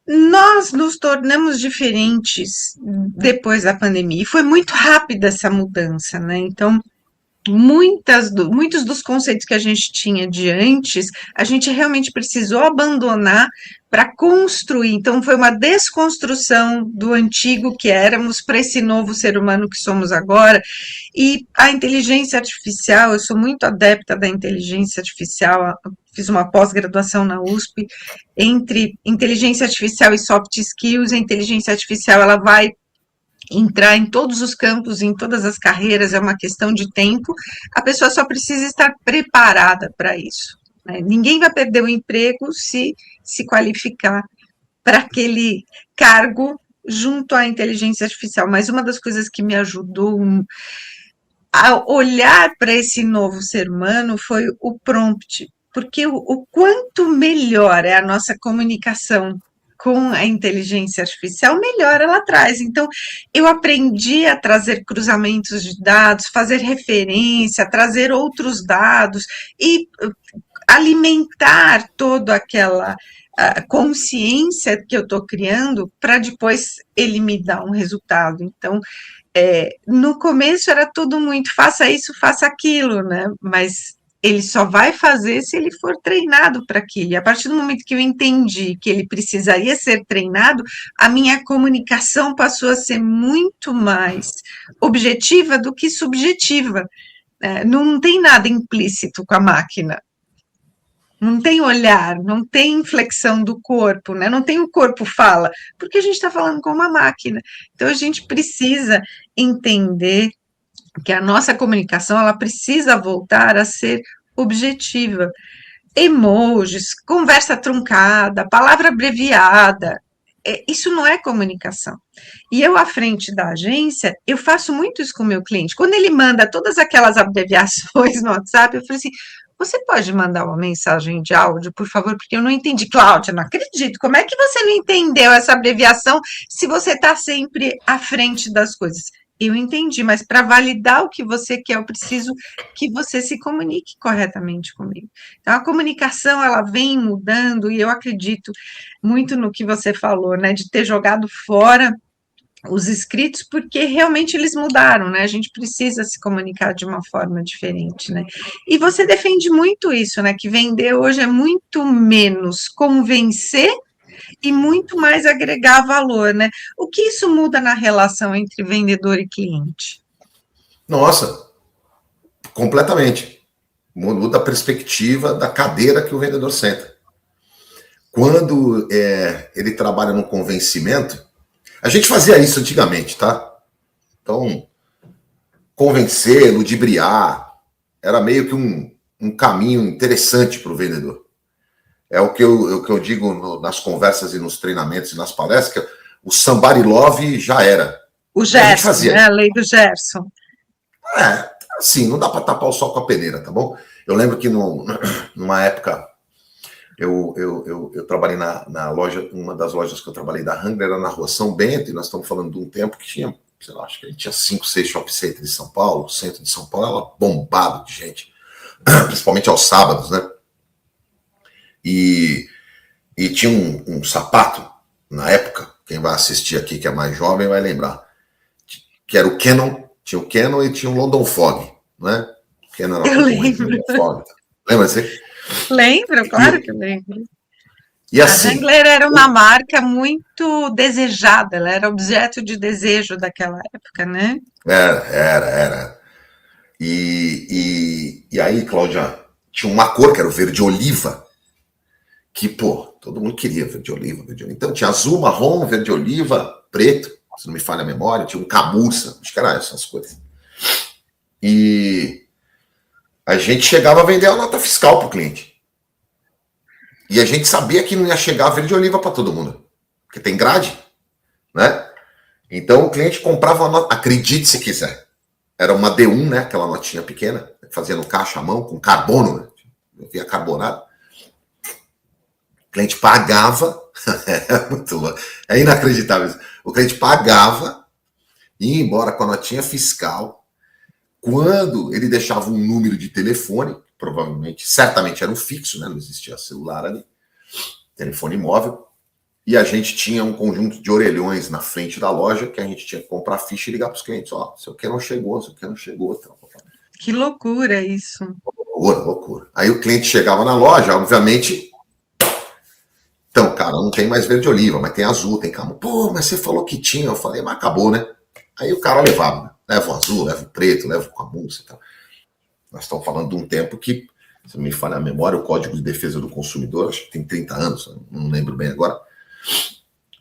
nós nos tornamos diferentes depois da pandemia. E foi muito rápida essa mudança, né? Então, muitos dos conceitos que a gente tinha de antes, a gente realmente precisou abandonar para construir. Então, foi uma desconstrução do antigo que éramos para esse novo ser humano que somos agora. E a inteligência artificial, eu sou muito adepta da inteligência artificial, fiz uma pós-graduação na USP entre inteligência artificial e soft skills. A inteligência artificial ela vai entrar em todos os campos, em todas as carreiras, é uma questão de tempo, a pessoa só precisa estar preparada para isso. Né? Ninguém vai perder o emprego se qualificar para aquele cargo junto à inteligência artificial, mas uma das coisas que me ajudou a olhar para esse novo ser humano foi o prompt, porque o quanto melhor é a nossa comunicação com a inteligência artificial, melhor ela traz. Então, eu aprendi a trazer cruzamentos de dados, fazer referência, trazer outros dados e alimentar toda aquela consciência que eu estou criando para depois ele me dar um resultado. Então, no começo era tudo muito, faça isso, faça aquilo, né? Mas ele só vai fazer se ele for treinado para aquilo. E a partir do momento que eu entendi que ele precisaria ser treinado, a minha comunicação passou a ser muito mais objetiva do que subjetiva. Não tem nada implícito com a máquina. Não tem olhar, não tem inflexão do corpo, né? Não tem o corpo fala, porque a gente está falando com uma máquina. Então a gente precisa entender que a nossa comunicação ela precisa voltar a ser objetiva. Emojis, conversa truncada, palavra abreviada, isso não é comunicação. E eu, à frente da agência, eu faço muito isso com o meu cliente. Quando ele manda todas aquelas abreviações no WhatsApp, eu falo assim, você pode mandar uma mensagem de áudio, por favor, porque eu não entendi. Cláudia, não acredito. Como é que você não entendeu essa abreviação se você está sempre à frente das coisas? Eu entendi, mas para validar o que você quer, eu preciso que você se comunique corretamente comigo. Então, a comunicação, ela vem mudando, e eu acredito muito no que você falou, né, de ter jogado fora os escritos, porque realmente eles mudaram, né? A gente precisa se comunicar de uma forma diferente, né? E você defende muito isso, né? Que vender hoje é muito menos convencer e muito mais agregar valor, né? O que isso muda na relação entre vendedor e cliente? Nossa, completamente. Muda a perspectiva da cadeira que o vendedor senta. Quando ele trabalha no convencimento, a gente fazia isso antigamente, tá? Então, convencer, ludibriar, era meio que um caminho interessante para o vendedor. É o que eu digo nas conversas e nos treinamentos e nas palestras, que o somebody love já era. O E a gente Gerson, fazia. né? A lei do Gerson. Assim, não dá para tapar o sol com a peneira, tá bom? Eu lembro que numa época eu trabalhei na loja, uma das lojas que eu trabalhei da Wrangler era na rua São Bento, e nós estamos falando de um tempo que tinha, sei lá, acho que a gente tinha 5, 6 shopping centers de São Paulo, o centro de São Paulo era bombado de gente, principalmente aos sábados, né? E tinha um sapato, na época, quem vai assistir aqui que é mais jovem vai lembrar, que era o Canon Tinha o Canon e tinha o London Fog, né? O Canon era Eu lembro. London Fog. Lembra você? Lembro, claro que eu lembro. E A assim, Wrangler era uma marca muito desejada, ela era objeto de desejo daquela época, né? era. E aí, Cláudia, tinha uma cor que era o verde oliva, que, pô, todo mundo queria verde oliva, verde oliva. Então tinha azul, marrom, verde oliva, preto, se não me falha a memória, tinha um camurça, acho que eram essas cores. E a gente chegava a vender a nota fiscal para o cliente. E a gente sabia que não ia chegar verde oliva para todo mundo, porque tem grade, né? Então o cliente comprava a nota, acredite se quiser. Era uma D1, né? Aquela notinha pequena, fazia no caixa à mão, com carbono, né? Via carbonado. O cliente pagava, é muito louco, é inacreditável isso. O cliente pagava e ia embora com a notinha fiscal. Quando ele deixava um número de telefone, provavelmente, certamente era um fixo, né? Não existia celular ali, telefone móvel, e a gente tinha um conjunto de orelhões na frente da loja que a gente tinha que comprar ficha e ligar para os clientes. Ó, seu que não chegou, seu que não chegou. Tal. Que loucura isso. Loucura. Aí o cliente chegava na loja, obviamente. Então, cara, não tem mais verde oliva, mas tem azul, tem camurça. Pô, mas você falou que tinha. Eu falei, mas acabou, né? Aí o cara levava, né? Leva o azul, leva o preto, leva o camurça e tal. Nós estamos falando de um tempo que, se não me falha a memória, o Código de Defesa do Consumidor, acho que tem 30 anos, não lembro bem agora,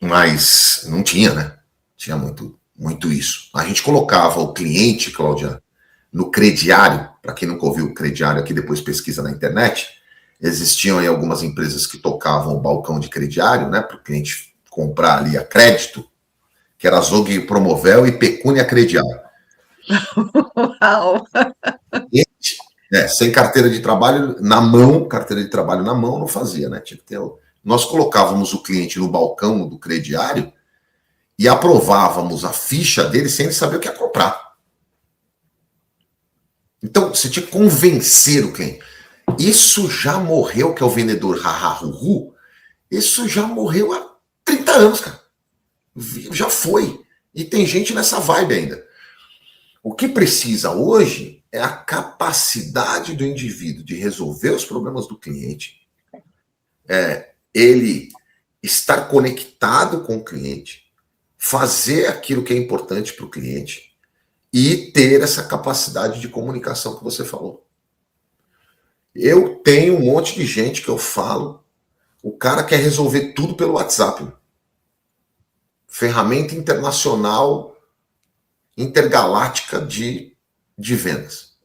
mas não tinha, né? Tinha muito isso. A gente colocava o cliente, Cláudia, no crediário. Para quem nunca ouviu o crediário aqui, depois pesquisa na internet. Existiam aí algumas empresas que tocavam o balcão de crediário, né? Para o cliente comprar ali a crédito, que era Zog Promovel e Pecúnia Crediário. Uau! Sem carteira de trabalho na mão, não fazia, né? Tinha que ter. Nós colocávamos o cliente no balcão do crediário e aprovávamos a ficha dele sem ele saber o que ia comprar. Então, você tinha que convencer o cliente. Isso já morreu, que é o vendedor hahahuhu, isso já morreu há 30 anos, cara. Já foi. E tem gente nessa vibe ainda. O que precisa hoje é a capacidade do indivíduo de resolver os problemas do cliente, ele estar conectado com o cliente, fazer aquilo que é importante para o cliente e ter essa capacidade de comunicação que você falou. Eu tenho um monte de gente que eu falo, o cara quer resolver tudo pelo WhatsApp. Ferramenta internacional intergaláctica de vendas.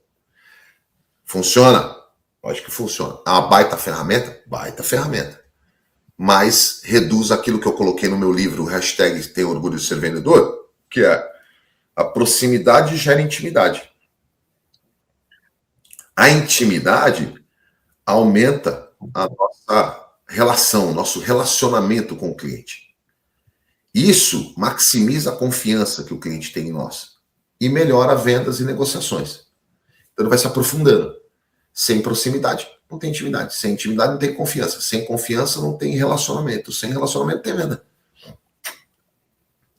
Funciona? Lógico que funciona. É uma baita ferramenta? Baita ferramenta. Mas reduz aquilo que eu coloquei no meu livro, hashtag Tenho Orgulho de Ser Vendedor, que é a proximidade gera intimidade. A intimidade aumenta a nossa relação, nosso relacionamento com o cliente. Isso maximiza a confiança que o cliente tem em nós e melhora vendas e negociações. Então ele vai se aprofundando. Sem proximidade, não tem intimidade. Sem intimidade, não tem confiança. Sem confiança, não tem relacionamento. Sem relacionamento, tem venda.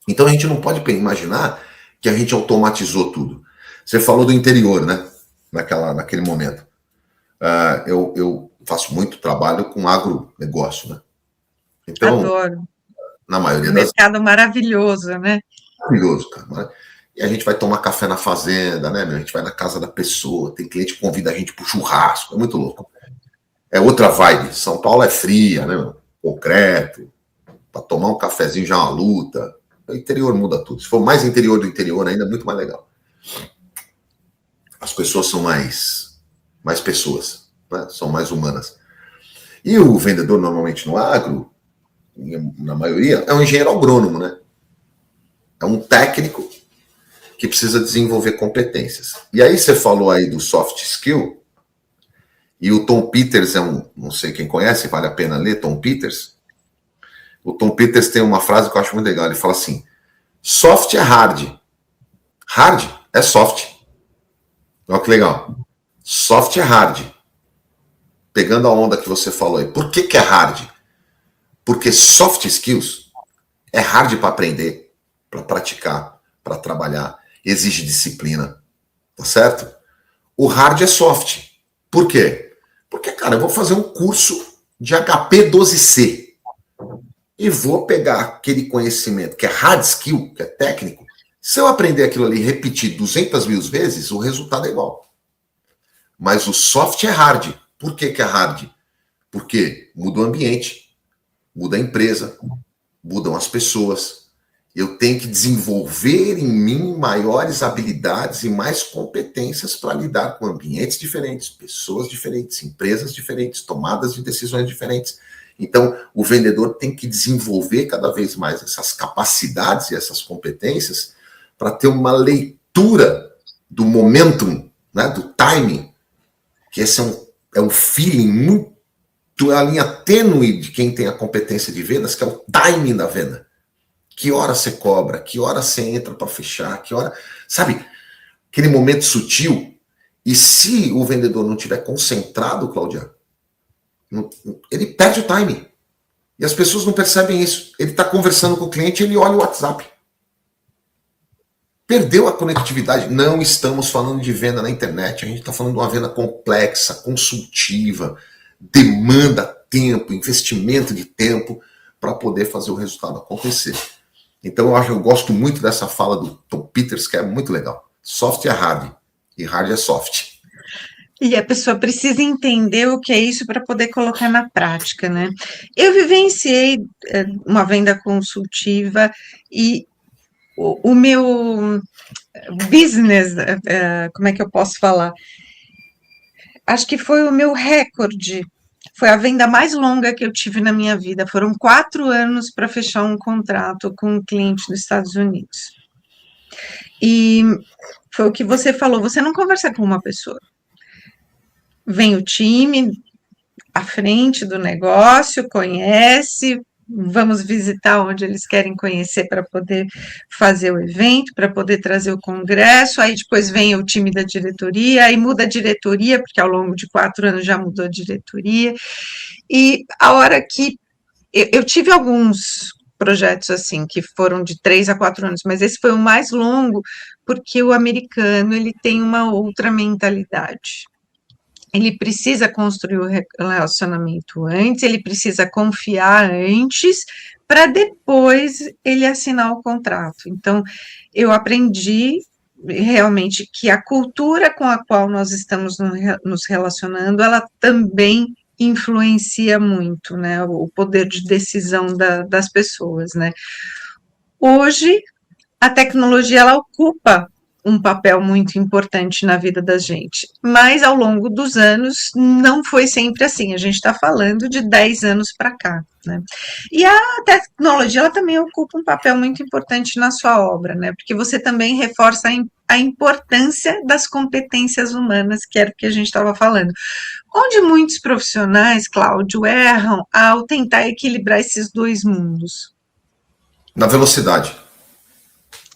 Então a gente não pode imaginar que a gente automatizou tudo. Você falou do interior, né? Naquele momento. Eu faço muito trabalho com agronegócio, né? Então, adoro. Na maioria das mercado maravilhoso, né? Maravilhoso, cara. E a gente vai tomar café na fazenda, né, meu? A gente vai na casa da pessoa, tem cliente que convida a gente pro churrasco, é muito louco. É outra vibe. São Paulo é fria, né, meu? Concreto, para tomar um cafezinho já é uma luta. O interior muda tudo. Se for mais interior do interior ainda, é muito mais legal. As pessoas são mais pessoas, né? São mais humanas. E o vendedor, normalmente no agro, na maioria, é um engenheiro agrônomo, né? É um técnico que precisa desenvolver competências. E aí você falou aí do soft skill, e o Tom Peters não sei quem conhece, vale a pena ler, Tom Peters. O Tom Peters tem uma frase que eu acho muito legal, ele fala assim, soft é hard, hard é soft. Olha que legal. Soft é hard. Pegando a onda que você falou aí, por que é hard? Porque soft skills é hard para aprender, para praticar, para trabalhar. exige disciplina, tá certo? O hard é soft. Por quê? Porque, cara, eu vou fazer um curso de HP12C e vou pegar aquele conhecimento que é hard skill, que é técnico. Se eu aprender aquilo ali e repetir 200 mil vezes, o resultado é igual. Mas o soft é hard. Por que é hard? Porque muda o ambiente, muda a empresa, mudam as pessoas. Eu tenho que desenvolver em mim maiores habilidades e mais competências para lidar com ambientes diferentes, pessoas diferentes, empresas diferentes, tomadas de decisões diferentes. Então, o vendedor tem que desenvolver cada vez mais essas capacidades e essas competências para ter uma leitura do momentum, né, do timing, que esse é um feeling muito, é a linha tênue de quem tem a competência de vendas, que é o timing da venda. Que hora você cobra, que hora você entra para fechar, que hora... Sabe, aquele momento sutil. E se o vendedor não estiver concentrado, Cláudia, ele perde o timing. E as pessoas não percebem isso. Ele está conversando com o cliente, ele olha o WhatsApp. Perdeu a conectividade. Não estamos falando de venda na internet. A gente está falando de uma venda complexa, consultiva, demanda tempo, investimento de tempo para poder fazer o resultado acontecer. Então eu gosto muito dessa fala do Tom Peters, que é muito legal. Soft é hard e hard é soft. E a pessoa precisa entender o que é isso para poder colocar na prática, né? Eu vivenciei uma venda consultiva e o meu business, como é que eu posso falar? Acho que foi o meu recorde. Foi a venda mais longa que eu tive na minha vida. Foram 4 anos para fechar um contrato com um cliente dos Estados Unidos. E foi o que você falou, você não conversa com uma pessoa. Vem o time à frente do negócio, conhece, vamos visitar onde eles querem conhecer para poder fazer o evento, para poder trazer o congresso, aí depois vem o time da diretoria, aí muda a diretoria, porque ao longo de 4 anos já mudou a diretoria, e a hora que eu tive alguns projetos assim, que foram de 3 a 4 anos, mas esse foi o mais longo, porque o americano, ele tem uma outra mentalidade. Ele precisa construir o relacionamento antes, ele precisa confiar antes, para depois ele assinar o contrato. Então, eu aprendi realmente que a cultura com a qual nós estamos nos relacionando, ela também influencia muito, né, o poder de decisão das pessoas, né. Hoje, a tecnologia, ela ocupa um papel muito importante na vida da gente, mas ao longo dos anos não foi sempre assim, a gente está falando de 10 anos para cá, né? E a tecnologia, ela também ocupa um papel muito importante na sua obra, né? Porque você também reforça a importância das competências humanas, que era o que a gente estava falando. Onde muitos profissionais, Cláudio, erram ao tentar equilibrar esses dois mundos? Na velocidade.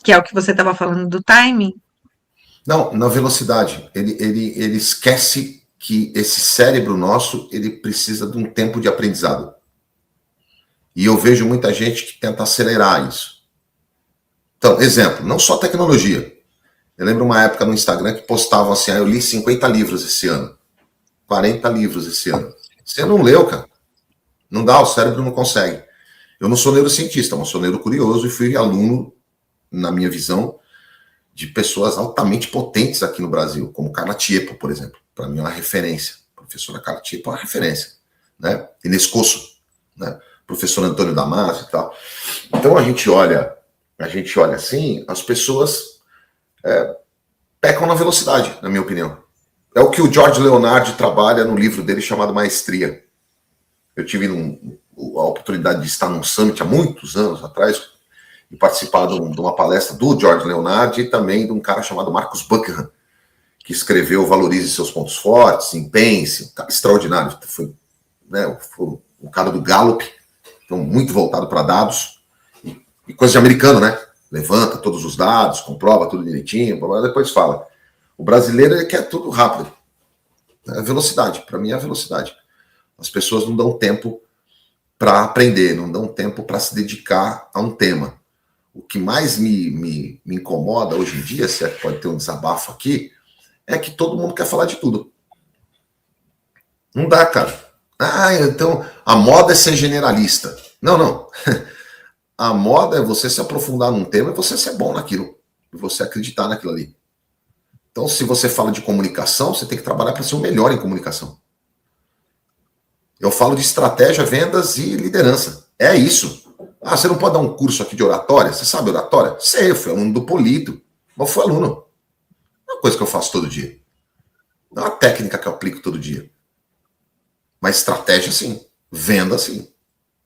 Que é o que você estava falando do timing? Não, na velocidade. Ele esquece que esse cérebro nosso, ele precisa de um tempo de aprendizado. E eu vejo muita gente que tenta acelerar isso. Então, exemplo, não só tecnologia. Eu lembro uma época no Instagram que postavam assim, eu li 50 livros esse ano. 40 livros esse ano. Você não leu, cara. Não dá, o cérebro não consegue. Eu não sou neurocientista, mas sou neurocurioso e fui aluno, na minha visão, de pessoas altamente potentes aqui no Brasil, como Carla Tiepo, por exemplo. Para mim é uma referência. A professora Carla Tiepo é uma referência. Né? Inês Cosso, né? Professor Antônio Damasio e tal. Então a gente olha assim, as pessoas pecam na velocidade, na minha opinião. É o que o George Leonardi trabalha no livro dele chamado Maestria. Eu tive a oportunidade de estar num summit há muitos anos atrás e participar de uma palestra do George Leonardi e também de um cara chamado Marcus Buckingham, que escreveu Valorize Seus Pontos Fortes, Empenhe-se, um cara extraordinário. Foi um cara do Gallup, então muito voltado para dados e coisa de americano, né? Levanta todos os dados, comprova tudo direitinho, depois fala. O brasileiro, ele quer tudo rápido. É velocidade, para mim é a velocidade. As pessoas não dão tempo para aprender, não dão tempo para se dedicar a um tema. o que mais me incomoda hoje em dia, se é que pode ter um desabafo aqui, é que todo mundo quer falar de tudo. Não dá, cara. Então a moda é ser generalista. Não. A moda é você se aprofundar num tema e você ser bom naquilo. E você acreditar naquilo ali. Então, se você fala de comunicação, você tem que trabalhar para ser o melhor em comunicação. Eu falo de estratégia, vendas e liderança. É isso. Você não pode dar um curso aqui de oratória? Você sabe oratória? Sei, eu fui aluno do Polito. Mas fui aluno. É uma coisa que eu faço todo dia. Não é uma técnica que eu aplico todo dia. Mas estratégia, sim. Venda, sim.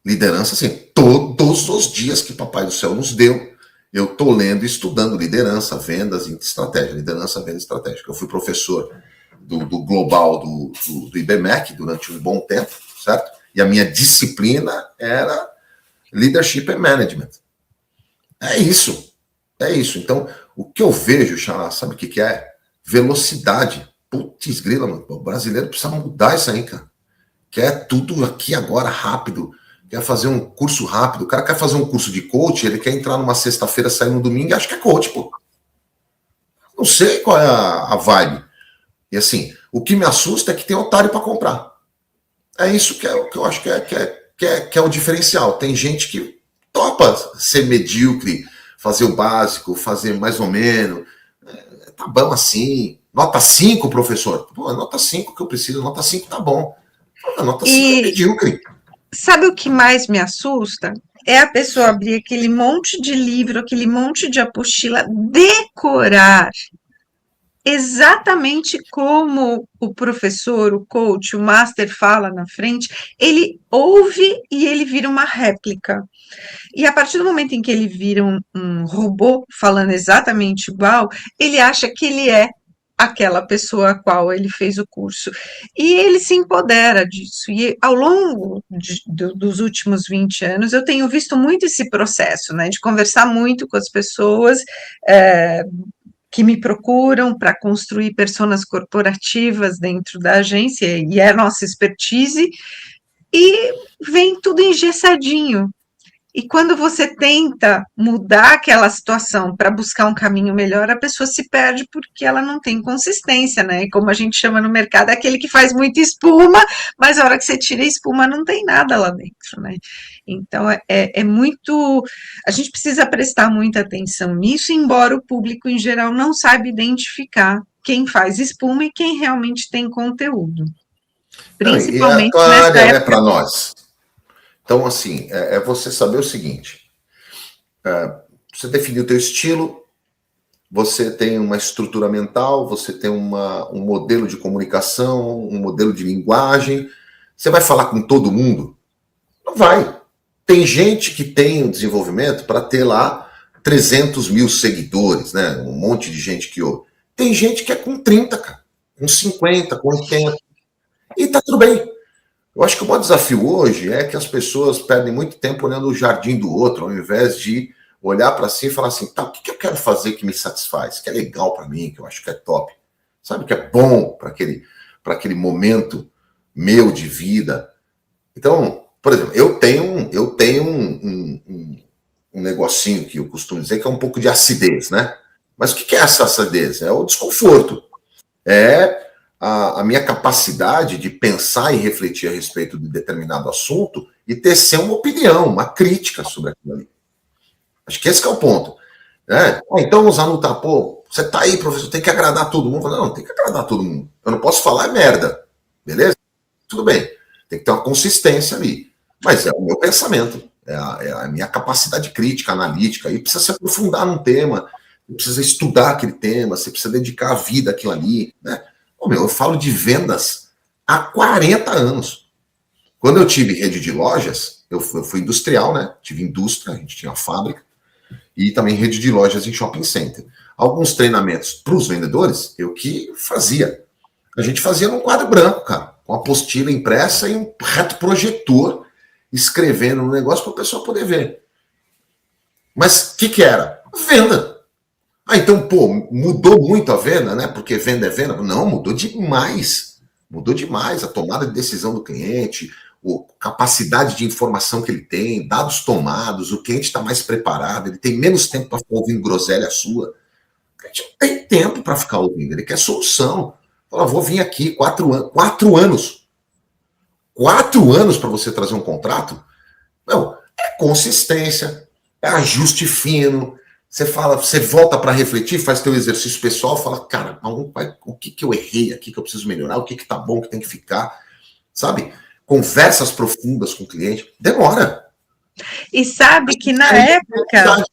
Liderança, sim. Todos os dias que Papai do Céu nos deu, eu estou lendo e estudando liderança, vendas e estratégia. Liderança, venda e estratégia. Eu fui professor do Global do IBMEC durante um bom tempo, certo? E a minha disciplina era Leadership and Management. É isso. Então, o que eu vejo, Xará, sabe o que é? Velocidade. Putz, grila, mano. O brasileiro precisa mudar isso aí, cara. Quer tudo aqui agora, rápido. Quer fazer um curso rápido. O cara quer fazer um curso de coach, ele quer entrar numa sexta-feira, sair no domingo e acha que é coach, pô. Não sei qual é a vibe. E assim, o que me assusta é que tem otário para comprar. É isso que eu acho que é o diferencial. Tem gente que topa ser medíocre, fazer o básico, fazer mais ou menos. Tá bom assim. Nota 5, professor. Pô, nota 5 que eu preciso. Nota 5 tá bom. Nota 5 é medíocre. Sabe o que mais me assusta? É a pessoa abrir aquele monte de livro, aquele monte de apostila, decorar exatamente como o professor, o coach, o master fala na frente, ele ouve e ele vira uma réplica. E a partir do momento em que ele vira um robô falando exatamente igual, ele acha que ele é aquela pessoa a qual ele fez o curso. E ele se empodera disso. E ao longo dos últimos 20 anos, eu tenho visto muito esse processo, né, de conversar muito com as pessoas, que me procuram para construir personas corporativas dentro da agência, e é a nossa expertise, e vem tudo engessadinho. E quando você tenta mudar aquela situação para buscar um caminho melhor, a pessoa se perde porque ela não tem consistência, né? E como a gente chama no mercado, é aquele que faz muita espuma, mas a hora que você tira a espuma não tem nada lá dentro, né? Então é muito. A gente precisa prestar muita atenção nisso, embora o público em geral não saiba identificar quem faz espuma e quem realmente tem conteúdo. Não, e é a Principalmente tua nessa área, né, época. para nós. Então, assim, é você saber o seguinte. Você definiu o teu estilo, você tem uma estrutura mental, você tem um modelo de comunicação, um modelo de linguagem. Você vai falar com todo mundo? Não vai. Tem gente que tem um desenvolvimento para ter lá 300 mil seguidores, né? Um monte de gente que ouve. Tem gente que é com 30, cara, com 50, com 80. E tá tudo bem. Eu acho que o maior desafio hoje é que as pessoas perdem muito tempo olhando o jardim do outro, ao invés de olhar para si e falar assim, tá, o que eu quero fazer que me satisfaz, que é legal para mim, que eu acho que é top, sabe, que é bom para aquele momento meu de vida. Então, por exemplo, eu tenho um negocinho que eu costumo dizer que é um pouco de acidez, né? Mas o que é essa acidez? É o desconforto. É a minha capacidade de pensar e refletir a respeito de determinado assunto e tecer uma opinião, uma crítica sobre aquilo ali. Acho que esse que é o ponto. Né? Então, os alunos tá, pô, você tá aí, professor, tem que agradar todo mundo. Não, tem que agradar todo mundo. Eu não posso falar merda, beleza? Tudo bem. Tem que ter uma consistência ali. Mas é o meu pensamento, é a minha capacidade crítica, analítica, e precisa se aprofundar num tema, precisa estudar aquele tema, você precisa dedicar a vida àquilo ali, né? Eu falo de vendas há 40 anos. Quando eu tive rede de lojas, eu fui industrial, né? Tive indústria, a gente tinha fábrica, e também rede de lojas em shopping center. Alguns treinamentos para os vendedores, eu que fazia. A gente fazia num quadro branco, cara, com apostila impressa e um reto projetor escrevendo no negócio para o pessoal poder ver. Mas o que era? Venda. Então, pô, mudou muito a venda, né? Porque venda é venda. Não, mudou demais. Mudou demais a tomada de decisão do cliente, capacidade de informação que ele tem, dados tomados, o cliente está mais preparado, ele tem menos tempo para ficar ouvindo groselha sua. O cliente não tem tempo para ficar ouvindo, ele quer solução. Fala, vou vir aqui 4 anos. 4 anos. 4 anos para você trazer um contrato? Não, é consistência, é ajuste fino. Você fala, você volta para refletir, faz teu exercício pessoal, fala, cara, o que eu errei aqui que eu preciso melhorar, o que tá bom, o que tem que ficar, sabe? Conversas profundas com o cliente, demora. E sabe que na época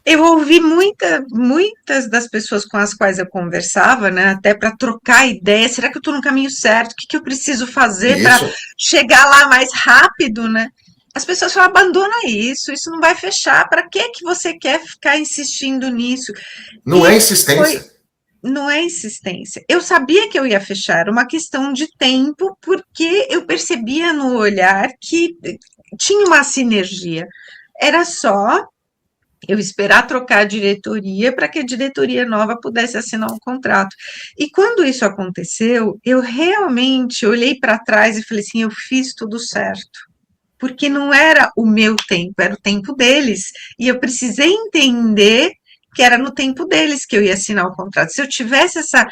eu ouvi muitas das pessoas com as quais eu conversava, né, até para trocar ideia, será que eu estou no caminho certo? O que eu preciso fazer para chegar lá mais rápido, né? As pessoas falam, abandona isso não vai fechar, para que você quer ficar insistindo nisso? Não é insistência. Não é insistência. Eu sabia que eu ia fechar, era uma questão de tempo, porque eu percebia no olhar que tinha uma sinergia. Era só eu esperar trocar a diretoria para que a diretoria nova pudesse assinar um contrato. E quando isso aconteceu, eu realmente olhei para trás e falei assim, eu fiz tudo certo. Porque não era o meu tempo, era o tempo deles. E eu precisei entender que era no tempo deles que eu ia assinar o contrato. Se eu tivesse essa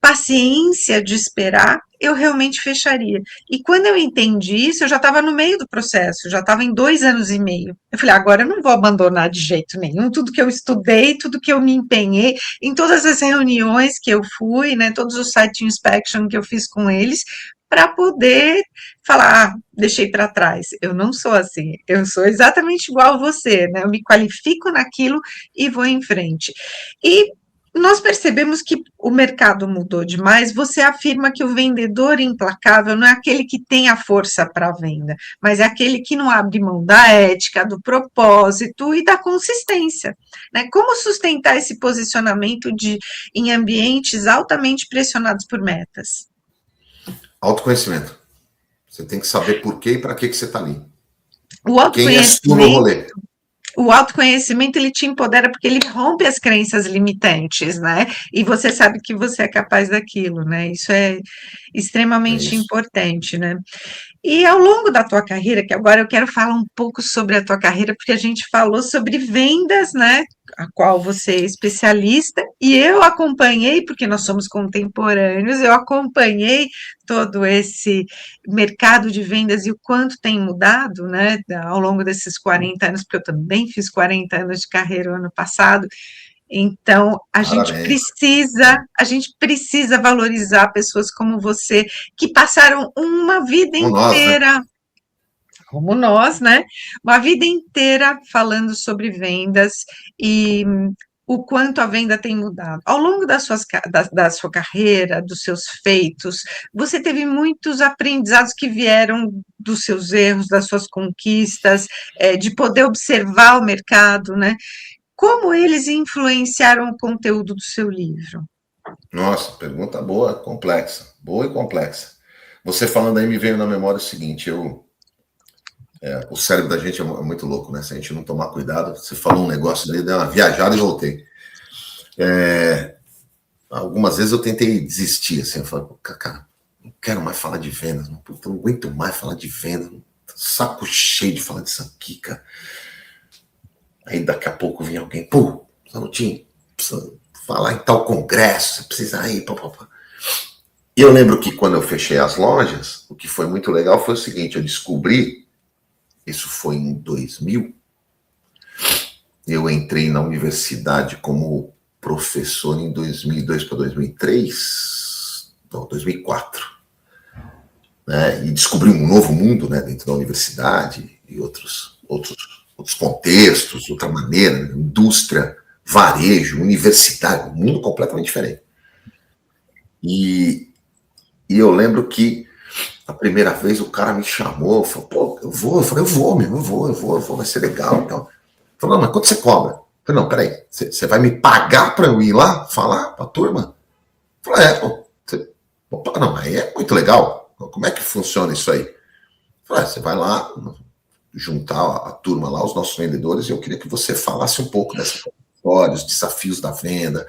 paciência de esperar, eu realmente fecharia. E quando eu entendi isso, eu já estava no meio do processo, já estava em 2 anos e meio. Eu falei, agora eu não vou abandonar de jeito nenhum, tudo que eu estudei, tudo que eu me empenhei, em todas as reuniões que eu fui, né, todos os site inspection que eu fiz com eles, para poder falar, deixei para trás. Eu não sou assim, eu sou exatamente igual a você, né? Eu me qualifico naquilo e vou em frente. E nós percebemos que o mercado mudou demais. Você afirma que o vendedor implacável não é aquele que tem a força para a venda, mas é aquele que não abre mão da ética, do propósito e da consistência. Né? Como sustentar esse posicionamento em ambientes altamente pressionados por metas? Autoconhecimento. Você tem que saber por quê e para que você está ali. O autoconhecimento, o autoconhecimento, ele te empodera porque ele rompe as crenças limitantes, né? E você sabe que você é capaz daquilo, né? Isso é extremamente importante, né? E ao longo da tua carreira, que agora eu quero falar um pouco sobre a tua carreira, porque a gente falou sobre vendas, né? A qual você é especialista, e eu acompanhei, porque nós somos contemporâneos, eu acompanhei todo esse mercado de vendas e o quanto tem mudado, né? Ao longo desses 40 anos, porque eu também fiz 40 anos de carreira o ano passado. Então, a gente precisa valorizar pessoas como você, que passaram uma vida inteira, como nós, né? Uma vida inteira falando sobre vendas e o quanto a venda tem mudado. Ao longo da sua carreira, dos seus feitos, você teve muitos aprendizados que vieram dos seus erros, das suas conquistas, de poder observar o mercado, né? Como eles influenciaram o conteúdo do seu livro? Nossa, pergunta boa, complexa. Boa e complexa. Você falando aí me veio na memória o seguinte, o cérebro da gente é muito louco, né? Se a gente não tomar cuidado, você falou um negócio ali, deu uma viajada e voltei. Algumas vezes eu tentei desistir, assim, eu falei, cara, não quero mais falar de vendas, não aguento mais falar de vendas, saco cheio de falar disso aqui, cara. Aí daqui a pouco vem alguém, pô, Zanutin, precisa falar em tal congresso, você precisa ir, papapá. E eu lembro que quando eu fechei as lojas, o que foi muito legal foi o seguinte, eu descobri, isso foi em 2000, eu entrei na universidade como professor em 2002 para 2003, não, 2004, né, e descobri um novo mundo, né, dentro da universidade e outros contextos, outra maneira, indústria, varejo, universidade, um mundo completamente diferente. E eu lembro que a primeira vez o cara me chamou, falou, pô, eu vou. Eu falei, eu vou, vai ser legal. Então, falou, não, mas quanto você cobra? Eu falei, não, peraí, você vai me pagar para eu ir lá falar para a turma? Eu falei, pô, não, mas é muito legal. Como é que funciona isso aí? Eu falei, você vai lá, juntar a turma lá, os nossos vendedores, e eu queria que você falasse um pouco dessa história, os desafios da venda,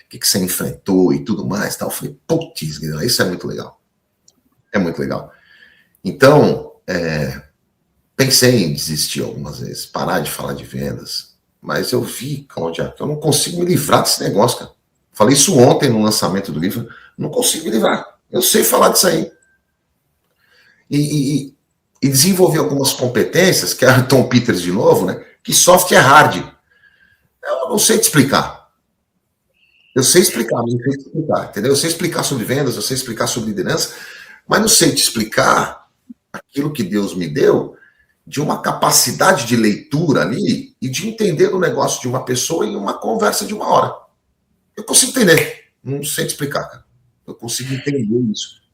o que você enfrentou e tudo mais. Tal. Eu falei, putz, isso é muito legal. É muito legal. Então, Pensei em desistir algumas vezes, parar de falar de vendas, mas eu vi, Cláudia, que eu não consigo me livrar desse negócio, cara. Falei isso ontem no lançamento do livro, não consigo me livrar. Eu sei falar disso aí. E desenvolver algumas competências, que é o Tom Peters de novo, né? Que soft é hard. Eu não sei te explicar. Eu sei explicar, mas não sei te explicar, entendeu? Eu sei explicar sobre vendas, eu sei explicar sobre liderança, mas não sei te explicar aquilo que Deus me deu de uma capacidade de leitura ali e de entender o negócio de uma pessoa em uma conversa de uma hora. Eu consigo entender, não sei te explicar, cara. Eu consigo entender isso.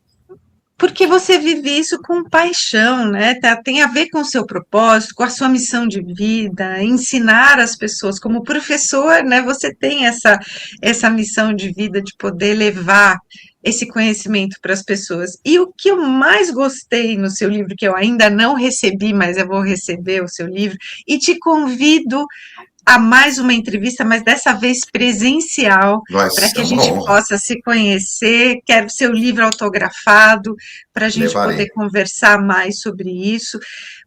Porque você vive isso com paixão, né? Tem a ver com o seu propósito, com a sua missão de vida, ensinar as pessoas. Como professor, né? Você tem essa missão de vida de poder levar esse conhecimento para as pessoas. E o que eu mais gostei no seu livro, que eu ainda não recebi, mas eu vou receber o seu livro, e te convido a mais uma entrevista, mas dessa vez presencial, Vai para ser que a uma gente honra. possa se conhecer. Quero seu livro autografado, para a gente poder Levarei. conversar mais sobre isso.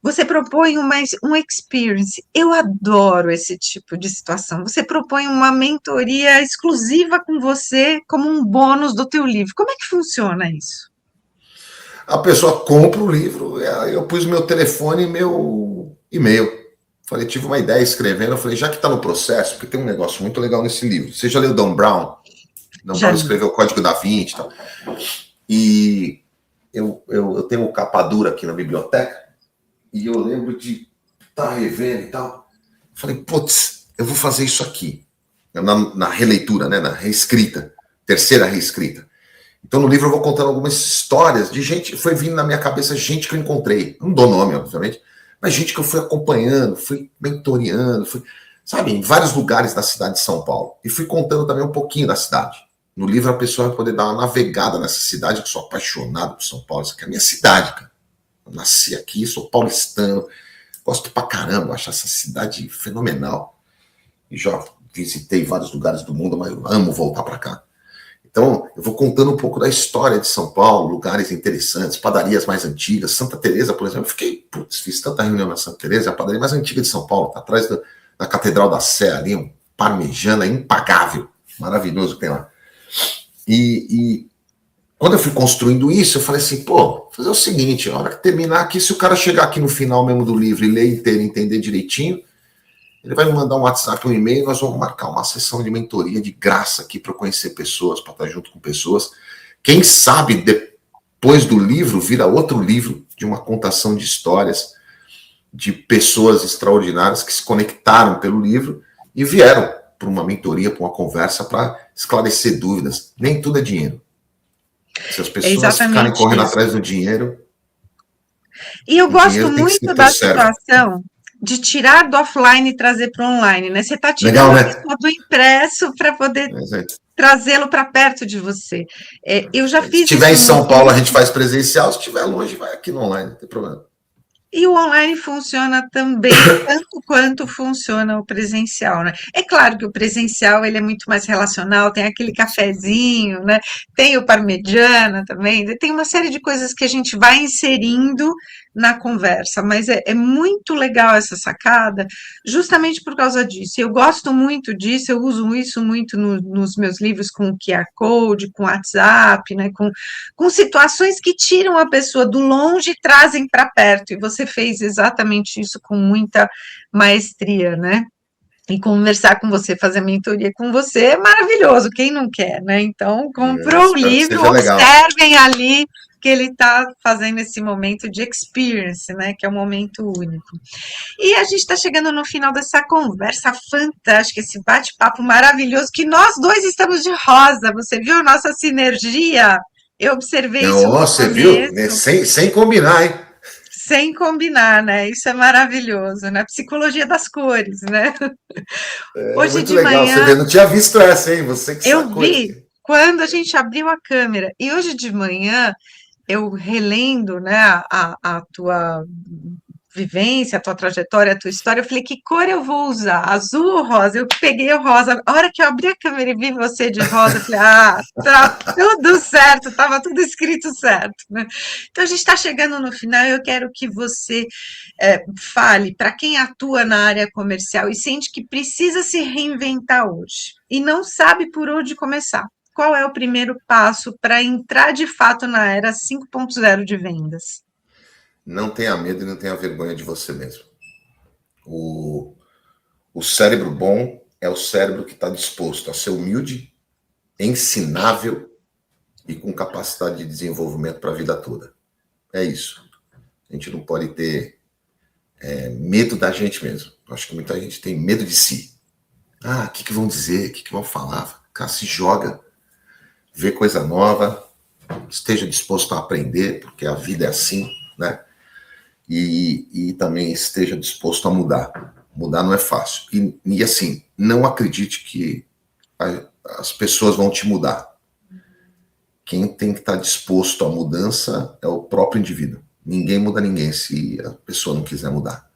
Você propõe um experience. Eu adoro esse tipo de situação. Você propõe uma mentoria exclusiva com você, como um bônus do teu livro. Como é que funciona isso? A pessoa compra o livro, eu pus meu telefone e meu e-mail. Falei, tive uma ideia escrevendo, eu falei, já que está no processo, porque tem um negócio muito legal nesse livro. Você já leu Dan Brown? Dan Já Brown li. escreveu o Código da Vinci e tal. E eu tenho o capa dura aqui na biblioteca, e eu lembro de estar revendo e tal. Falei, putz, eu vou fazer isso aqui. Na releitura, né, na reescrita, terceira reescrita. Então, no livro, eu vou contando algumas histórias de gente, foi vindo na minha cabeça gente que eu encontrei. Não dou nome, obviamente, mas gente que eu fui acompanhando, fui mentoreando, sabe, em vários lugares da cidade de São Paulo. E fui contando também um pouquinho da cidade. No livro, a pessoa vai poder dar uma navegada nessa cidade, que eu sou apaixonado por São Paulo. Isso aqui é a minha cidade, cara. Eu nasci aqui, sou paulistano, gosto pra caramba, acho essa cidade fenomenal. E já visitei vários lugares do mundo, mas eu amo voltar para cá. Então, eu vou contando um pouco da história de São Paulo, lugares interessantes, padarias mais antigas. Santa Teresa, por exemplo, fiz tanta reunião na Santa Teresa, a padaria mais antiga de São Paulo, tá atrás da Catedral da Sé, ali, um parmegiana impagável, maravilhoso que tem lá. E quando eu fui construindo isso, eu falei assim, pô, fazer o seguinte, a hora que terminar aqui, se o cara chegar aqui no final mesmo do livro e ler inteiro, entender direitinho, ele vai me mandar um WhatsApp, um e-mail, nós vamos marcar uma sessão de mentoria de graça aqui para conhecer pessoas, para estar junto com pessoas. Quem sabe depois do livro vira outro livro de uma contação de histórias de pessoas extraordinárias que se conectaram pelo livro e vieram para uma mentoria, para uma conversa, para esclarecer dúvidas. Nem tudo é dinheiro. Se as É pessoas ficarem exatamente correndo isso. atrás do dinheiro, E eu o gosto dinheiro tem que ser muito teu da servo. situação de tirar do offline e trazer para o online, né? Você está tirando Legal, a né? pessoa do impresso para poder trazê-lo para perto de você. Eu já Se fiz tiver isso em no São Paulo, a livro. gente faz presencial. Se estiver longe, vai aqui no online, não tem problema. E o online funciona também tanto quanto funciona o presencial, né? É claro que o presencial ele é muito mais relacional, tem aquele cafezinho, né? Tem o parmegiana também, tem uma série de coisas que a gente vai inserindo na conversa, mas é muito legal essa sacada, justamente por causa disso. Eu gosto muito disso, eu uso isso muito nos meus livros com QR Code, com WhatsApp, né? Com situações que tiram a pessoa do longe e trazem para perto, e você fez exatamente isso com muita maestria, né? E conversar com você, fazer mentoria com você é maravilhoso, quem não quer, né? Então, comprou o Espero que livro, seja legal. observem ali que ele está fazendo esse momento de experience, né? Que é um momento único. E a gente está chegando no final dessa conversa fantástica, esse bate-papo maravilhoso, que nós dois estamos de rosa. Você viu a nossa sinergia? Eu observei isso no Você viu? começo, Sem combinar, hein? sem combinar, né? Isso é maravilhoso, né? Psicologia das cores, né? É Hoje muito de legal. Você manhã vê, não tinha visto essa, hein? Você que eu sacou isso. vi quando a gente abriu a câmera. E hoje de manhã eu relendo, né, a tua vivência, a tua trajetória, a tua história, eu falei, que cor eu vou usar? Azul ou rosa? Eu peguei o rosa. A hora que eu abri a câmera e vi você de rosa, eu falei, tá tudo certo, estava tudo escrito certo, né? Então, a gente está chegando no final e eu quero que você fale para quem atua na área comercial e sente que precisa se reinventar hoje e não sabe por onde começar. Qual é o primeiro passo para entrar de fato na era 5.0 de vendas? Não tenha medo e não tenha vergonha de você mesmo. O cérebro bom é o cérebro que está disposto a ser humilde, ensinável e com capacidade de desenvolvimento para a vida toda. É isso. A gente não pode ter medo da gente mesmo. Acho que muita gente tem medo de si. O que vão dizer? O que vão falar? Cara, se joga, vê coisa nova, esteja disposto a aprender, porque a vida é assim, né? E também esteja disposto a mudar. Mudar não é fácil. E assim, não acredite que as pessoas vão te mudar. Quem tem que estar disposto à mudança é o próprio indivíduo. Ninguém muda ninguém se a pessoa não quiser mudar.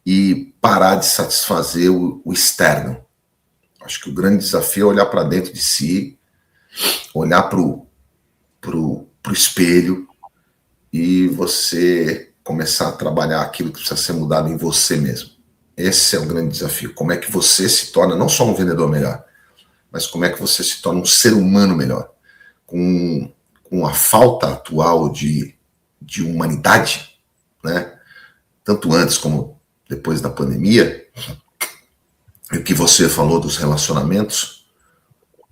E parar de satisfazer o externo. Acho que o grande desafio é olhar para dentro de si, olhar para o espelho e você começar a trabalhar aquilo que precisa ser mudado em você mesmo. Esse é o grande desafio. Como é que você se torna não só um vendedor melhor, mas como é que você se torna um ser humano melhor. Com a falta atual de humanidade, né? Tanto antes como depois da pandemia, e o que você falou dos relacionamentos,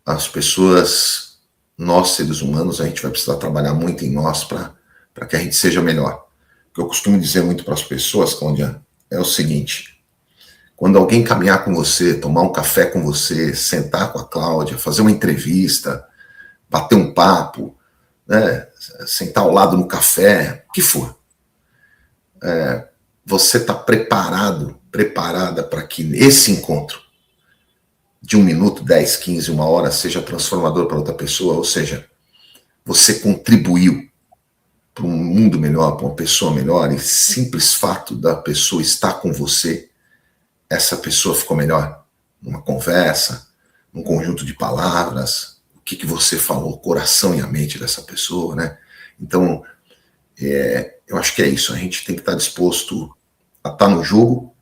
as pessoas, nós seres humanos, a gente vai precisar trabalhar muito em nós para que a gente seja melhor. O que eu costumo dizer muito para as pessoas, Cláudia, é o seguinte: quando alguém caminhar com você, tomar um café com você, sentar com a Cláudia, fazer uma entrevista, bater um papo, né, sentar ao lado no café, o que for, você está preparada para que esse encontro de 1 minuto, 10, 15, 1 hora seja transformador para outra pessoa, ou seja, você contribuiu para um mundo melhor, para uma pessoa melhor, e simples fato da pessoa estar com você, essa pessoa ficou melhor numa conversa, num conjunto de palavras, o que você falou, o coração e a mente dessa pessoa, né? Então, eu acho que é isso, a gente tem que estar disposto a estar no jogo,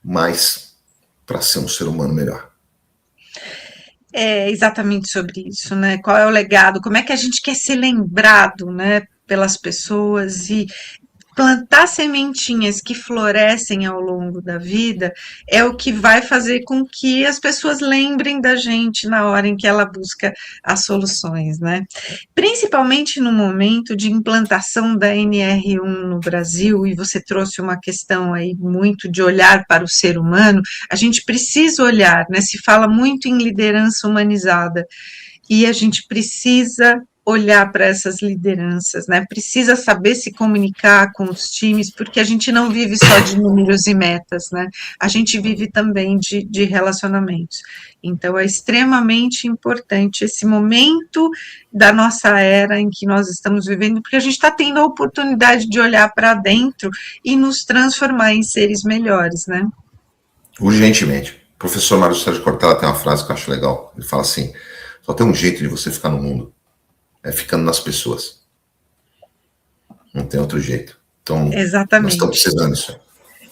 mas para ser um ser humano melhor. É exatamente sobre isso, né? Qual é o legado? Como é que a gente quer ser lembrado, né, pelas pessoas e plantar sementinhas que florescem ao longo da vida é o que vai fazer com que as pessoas lembrem da gente na hora em que ela busca as soluções, né? Principalmente no momento de implantação da NR1 no Brasil, e você trouxe uma questão aí muito de olhar para o ser humano, a gente precisa olhar, né? Se fala muito em liderança humanizada, e a gente precisa olhar para essas lideranças, né? Precisa saber se comunicar com os times, porque a gente não vive só de números e metas, né? A gente vive também de relacionamentos. Então, é extremamente importante esse momento da nossa era em que nós estamos vivendo, porque a gente está tendo a oportunidade de olhar para dentro e nos transformar em seres melhores, né? Urgentemente. O professor Mário Sérgio Cortella tem uma frase que eu acho legal. Ele fala assim: só tem um jeito de você ficar no mundo, é ficando nas pessoas. Não tem outro jeito. Então, nós estamos Exatamente. precisando disso.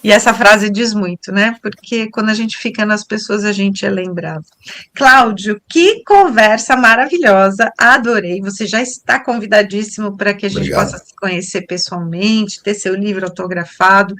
E essa frase diz muito, né? Porque quando a gente fica nas pessoas, a gente é lembrado. Cláudio, que conversa maravilhosa, adorei. Você já está convidadíssimo para que a gente possa Obrigado. se conhecer pessoalmente, ter seu livro autografado.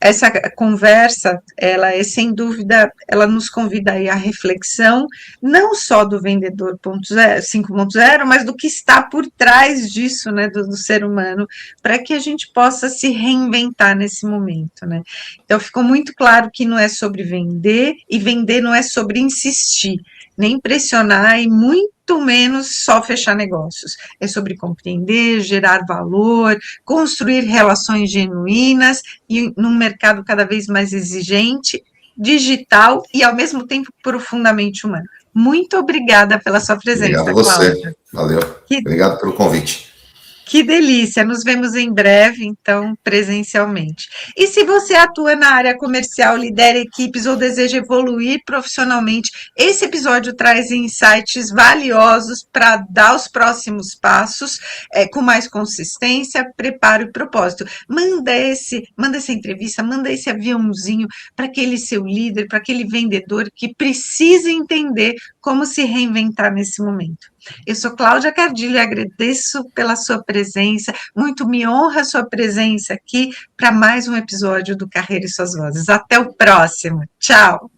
Essa conversa, ela é sem dúvida, ela nos convida aí à reflexão, não só do vendedor 5.0, mas do que está por trás disso, né, do ser humano, para que a gente possa se reinventar nesse momento, né? Então, ficou muito claro que não é sobre vender, e vender não é sobre insistir, nem pressionar, e muito menos só fechar negócios. É sobre compreender, gerar valor, construir relações genuínas, e num mercado cada vez mais exigente, digital e, ao mesmo tempo, profundamente humano. Muito obrigada pela sua Obrigado a presença, você. Cláudia. Valeu. Que Obrigado pelo convite. Que delícia! Nos vemos em breve, então, presencialmente. E se você atua na área comercial, lidera equipes ou deseja evoluir profissionalmente, esse episódio traz insights valiosos para dar os próximos passos com mais consistência, preparo e propósito. Manda essa entrevista, manda esse aviãozinho para aquele seu líder, para aquele vendedor que precisa entender como se reinventar nesse momento. Eu sou Cláudia Cardilho e agradeço pela sua presença. Muito me honra a sua presença aqui para mais um episódio do Carreira e Suas Vozes. Até o próximo. Tchau.